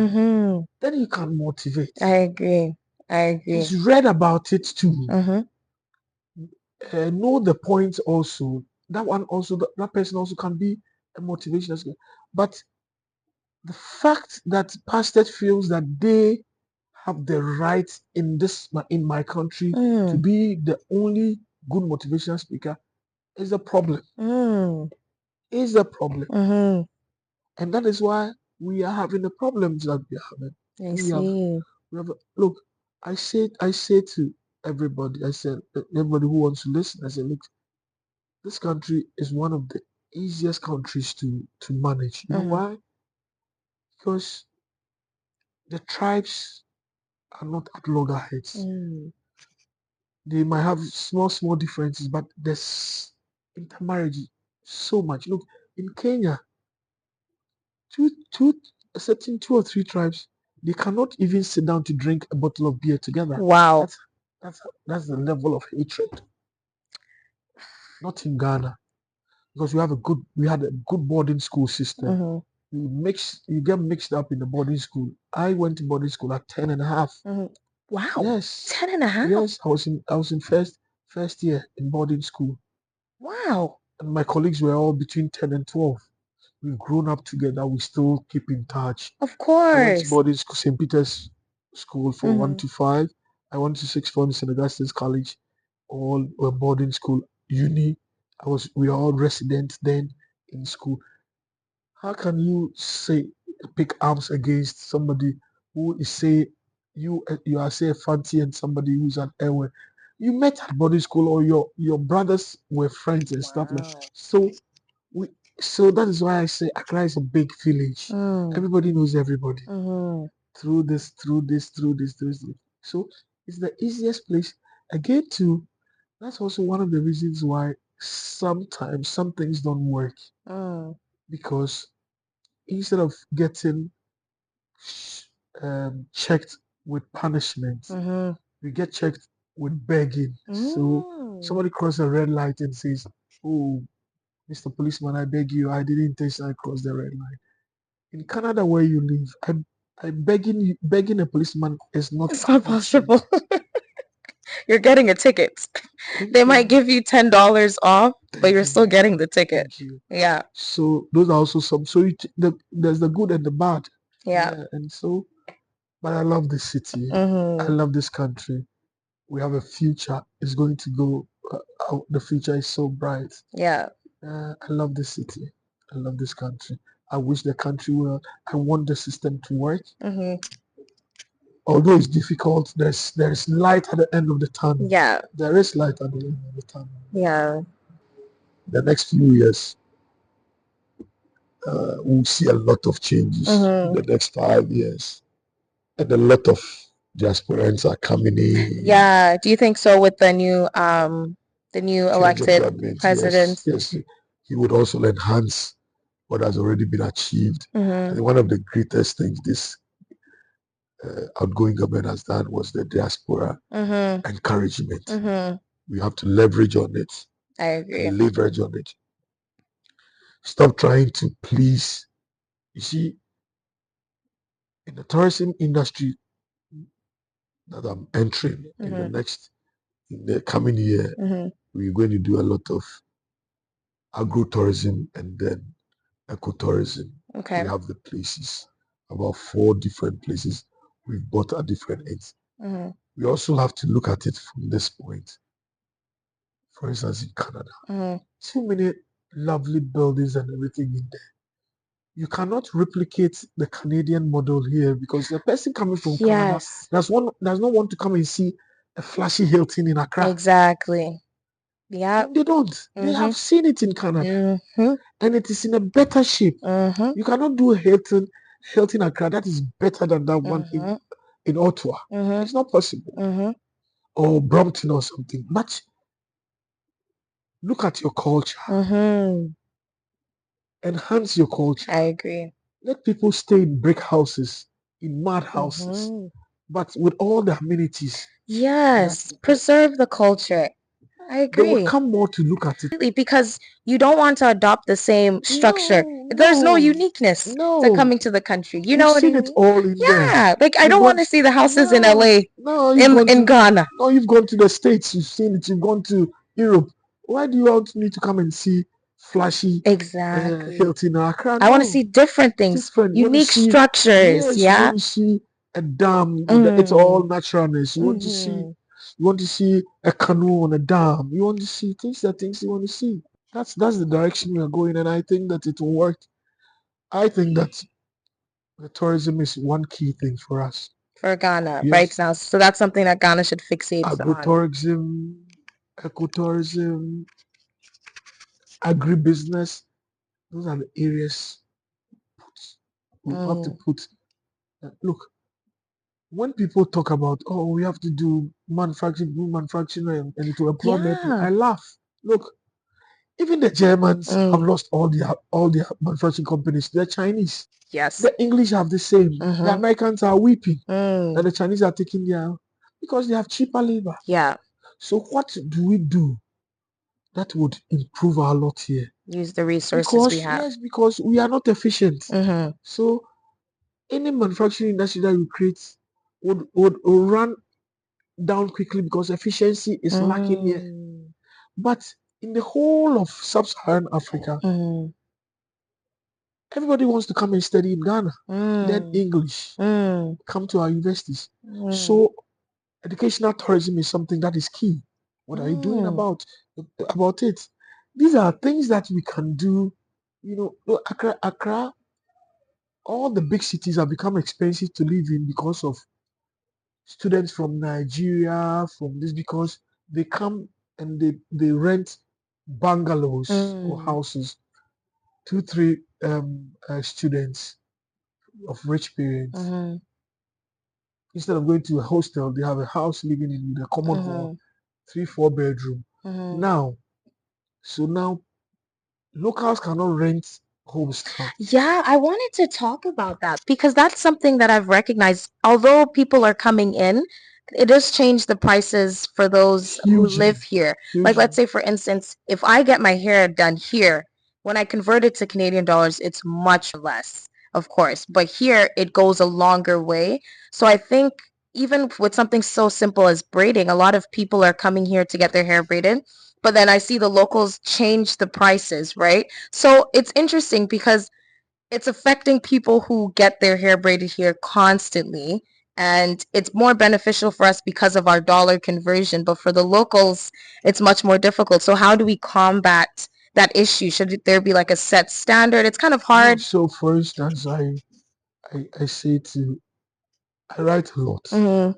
Then you can motivate. I agree. He's read about it too. Know the point also. That one also, that person also can be a motivational speaker. But the fact that pastors feels that they have the right in my country to be the only good motivational speaker is a problem. Is a problem. And that is why we are having the problems that we are having. Look, I say to everybody, I said everybody who wants to listen, I said, look, this country is one of the easiest countries to manage. You know why? Because the tribes are not at loggerheads. They might have small differences, but there's intermarriage so much. Look, in Kenya, two a certain 2 or 3 tribes, they cannot even sit down to drink a bottle of beer together. Wow. That's the level of hatred. Not in Ghana, because we had a good boarding school system. You get mixed up in the boarding school. I went to boarding school at 10 and a half. Wow. Yes. 10 and a half? Yes, I was in first year in boarding school. Wow. And my colleagues were all between 10 and 12. We've grown up together. We still keep in touch. Of I went to course. boarding school, St. Peter's School for 1 to 5. I went to sixth form in St. Augustine's College. All were boarding school. Uni, we were all residents then in school. How can you say pick arms against somebody who is you are say a fancy and somebody who's an airway? You met at boarding school, or your brothers were friends and stuff like that. So that is why I say Accra is a big village. Everybody knows everybody through this. So it's the easiest place. Again, too, that's also one of the reasons why sometimes some things don't work, because instead of getting checked with punishment, we get checked with begging. So somebody crosses a red light and says, "Oh, Mr. Policeman, I beg you, I didn't intentionally cross the red line." In Canada, where you live, I begging a policeman is not It's not possible. You're getting a ticket. Thank They you. might give you $10 off, but Thank you're you. still getting the ticket. Thank you. Yeah. So those are also some. So there's the good and the bad. Yeah. And so, but I love this city. I love this country. We have a future. It's going to go. The future is so bright. Yeah. I love this city. I love this country. I wish the country well. I want the system to work. Although it's difficult, there's light at the end of the tunnel. Yeah. There is light at the end of the tunnel. Yeah. The next few years, we'll see a lot of changes in the next 5 years. And a lot of diasporans are coming in. Yeah. Do you think so with the new Change of elected government, president? yes. He would also enhance what has already been achieved. I think one of the greatest things this outgoing government has done was the diaspora encouragement. We have to leverage on it. I agree. Leverage on it. Stop trying to please. You see, in the tourism industry that I'm entering in the coming year, we're going to do a lot of agro-tourism and then ecotourism. Okay. We have the places, about 4 different places we've bought at different ends. We also have to look at it from this point. For instance, in Canada, too many lovely buildings and everything in there. You cannot replicate the Canadian model here, because the person coming from Canada does not want to come and see a flashy Hilton in Accra. Exactly. Yeah. They don't. They have seen it in Canada, and it is in a better shape. You cannot do Hilton Accra that is better than that one in Ottawa. It's not possible. Or Brompton or something. But look at your culture. Enhance your culture. I agree. Let people stay in brick houses, in mud houses, but with all the amenities. Yes. Preserve the culture. I agree. They will come more to look at it. Because you don't want to adopt the same structure. There's no uniqueness to coming to the country. You know what I seen mean? it all in there. Yeah. Like I don't want to see the houses in LA, in Ghana. No, you've gone to the States, you've seen it, you've gone to Europe. Why do you want me to come and see flashy Hilton or Accra? I want to see different things, unique structures. Yes, you want to see a dam. It's all naturalness. You want to see a canoe on a dam. You want to see things you want to see. That's the direction we are going, and I think that it will work. I think that the tourism is one key thing for us. For Ghana, right now. So that's something that Ghana should fixate on. Agritourism, ecotourism, agribusiness. Those are the areas we have to put. Look, when people talk about, oh, we have to do manufacturing and it will employ more people, I laugh. Look, even the Germans have lost all their manufacturing companies. They're Chinese. Yes. The English have the same. The Americans are weeping. And the Chinese are taking their, because they have cheaper labor. Yeah. So what do we do that would improve our lot here? Use the resources we have. Yes, because we are not efficient. So any manufacturing industry that you create would run down quickly because efficiency is lacking here. But in the whole of sub-Saharan Africa, everybody wants to come and study in Ghana, learn English, come to our universities. So educational tourism is something that is key. What are you doing about it? These are things that we can do. You know, Accra, all the big cities have become expensive to live in because of students from Nigeria, from this, because they come and they rent bungalows or houses, 2, 3 students of rich parents. Instead of going to a hostel, they have a house living in with a common hall, 3, 4 bedroom. Now locals cannot rent homes now. Yeah, I wanted to talk about that because that's something that I've recognized. Although people are coming in, it does change the prices for those who live here. Like, let's say, for instance, if I get my hair done here, when I convert it to Canadian dollars, it's much less, of course. But here, it goes a longer way. So I think even with something so simple as braiding, a lot of people are coming here to get their hair braided. But then I see the locals change the prices, right? So it's interesting because it's affecting people who get their hair braided here constantly. And it's more beneficial for us because of our dollar conversion. But for the locals, it's much more difficult. So how do we combat that issue? Should there be like a set standard? It's kind of hard. So for instance, I say I write a lot. I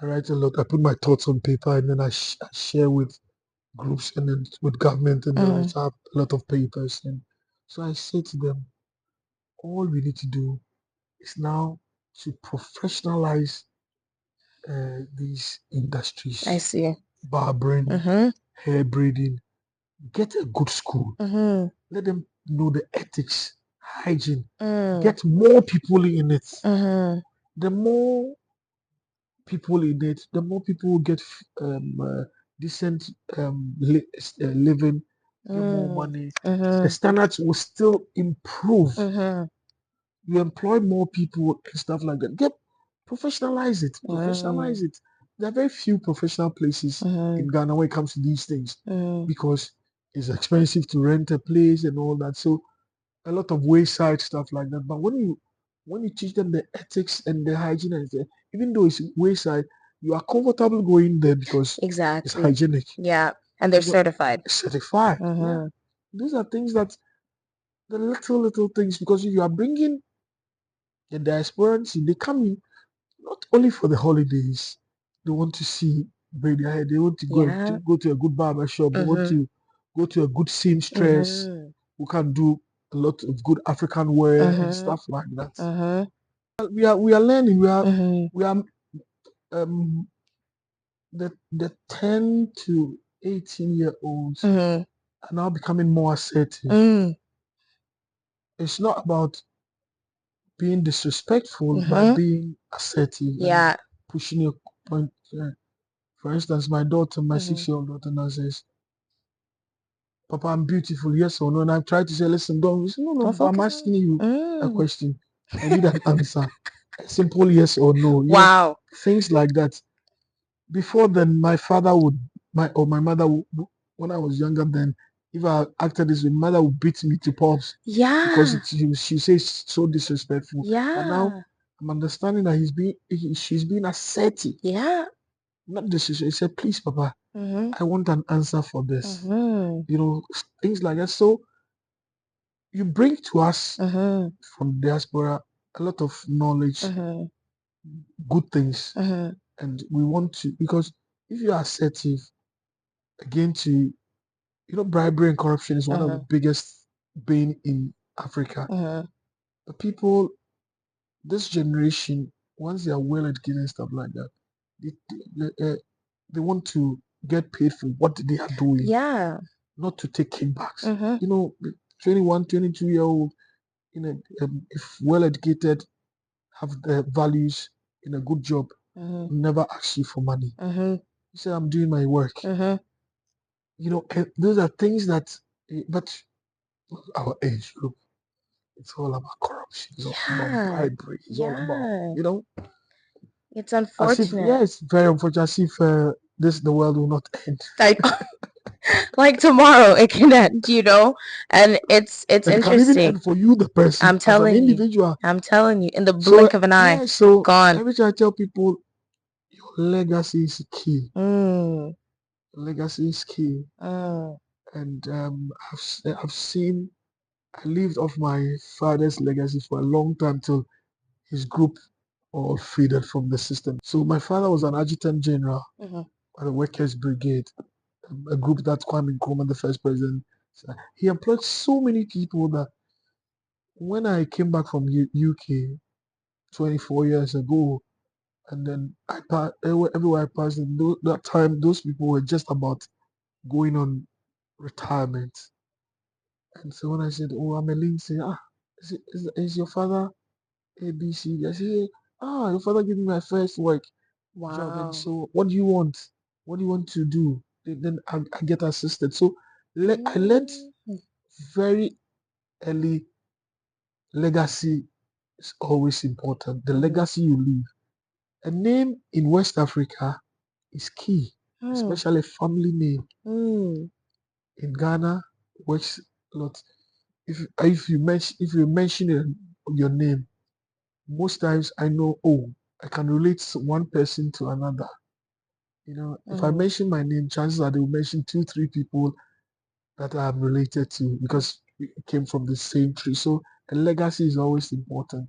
write a lot. I put my thoughts on paper and then I share with groups and then with government, and then I have a lot of papers. And so I say to them, all we need to do is now to professionalize these industries. I see. Barbering, hair braiding, get a good school. Let them know the ethics, hygiene. Get more people in it. The more people in it, the more people will get decent living, get more money. The standards will still improve. You employ more people and stuff like that. Professionalize it. Professionalize it. There are very few professional places in Ghana when it comes to these things because it's expensive to rent a place and all that. So a lot of wayside stuff like that. But when you teach them the ethics and the hygiene, and even though it's wayside, you are comfortable going there because it's hygienic. Yeah, and they're certified. Certified. Yeah. These are things that the little things, because if you are bringing the diasporans, they come in not only for the holidays. They want to see braid their hair. They want to go to a good barber shop. They want to go to a good seamstress who can do a lot of good African wear and stuff like that. We are learning. We are the 10 to 18-year-olds are now becoming more assertive. It's not about being disrespectful, but being assertive and pushing your point. For instance, my daughter, my 6-year-old daughter now says, Papa, I'm beautiful, yes or no? And I try to say, listen, don't. Say, no, Papa, I'm asking you a question. I need an answer. A simple yes or no. Wow. Things like that. Before then, my father would, my mother would, when I was younger then, if I acted this way, mother would beat me to pulps. Yeah. Because she says so disrespectful. Yeah. But now I'm understanding that she's being assertive. Yeah. Not disrespectful. He said, please, Papa, I want an answer for this. Things like that. So you bring to us from diaspora a lot of knowledge, good things, and we want to, because if you are assertive, again, bribery and corruption is one of the biggest bane in Africa. The people, this generation once they are well educated and stuff like that, they want to get paid for what they are doing, Yeah. not to take kickbacks. Mm-hmm. You know, 21, 22-year-old, if well educated, have the values in a good job, never ask you for money. Mm-hmm. You say, I'm doing my work. Mm-hmm. You know, and those are things that, but our age group, it's all about corruption. It's all about bribery. It's all about, you know, It's as if, unfortunate. yeah, it's very unfortunate, as if the world will not end. Like tomorrow it can end, you know? And it's It can even interesting. end for you, the person, I'm as an telling you. individual. I'm telling you, in the blink of an eye, Yeah, so gone. every time I tell people, your legacy is key. Mm. Legacy is key. Mm. And I've seen, I lived off my father's legacy for a long time till his group all faded from the system. So my father was an adjutant general Mm-hmm. at the Workers' Brigade, a group that Kwame Nkrumah, the first president, he employed so many people that when I came back from UK 24 years ago, and then everywhere I passed, that time those people were just about going on retirement. And so when I said, "Oh, I'm a Lindsay," is your father ABC? I said, your father gave me my first work job, and Wow. so what do you want? What do you want to do? Then I get assisted. So I learned very early, legacy is always important. The legacy you leave. A name in West Africa is key, especially a family name. In Ghana, works a lot. If you mention your name, most times I know, I can relate one person to another. You know, if I mention my name, chances are they will mention 2, 3 people that I'm related to because we came from the same tree. So a legacy is always important.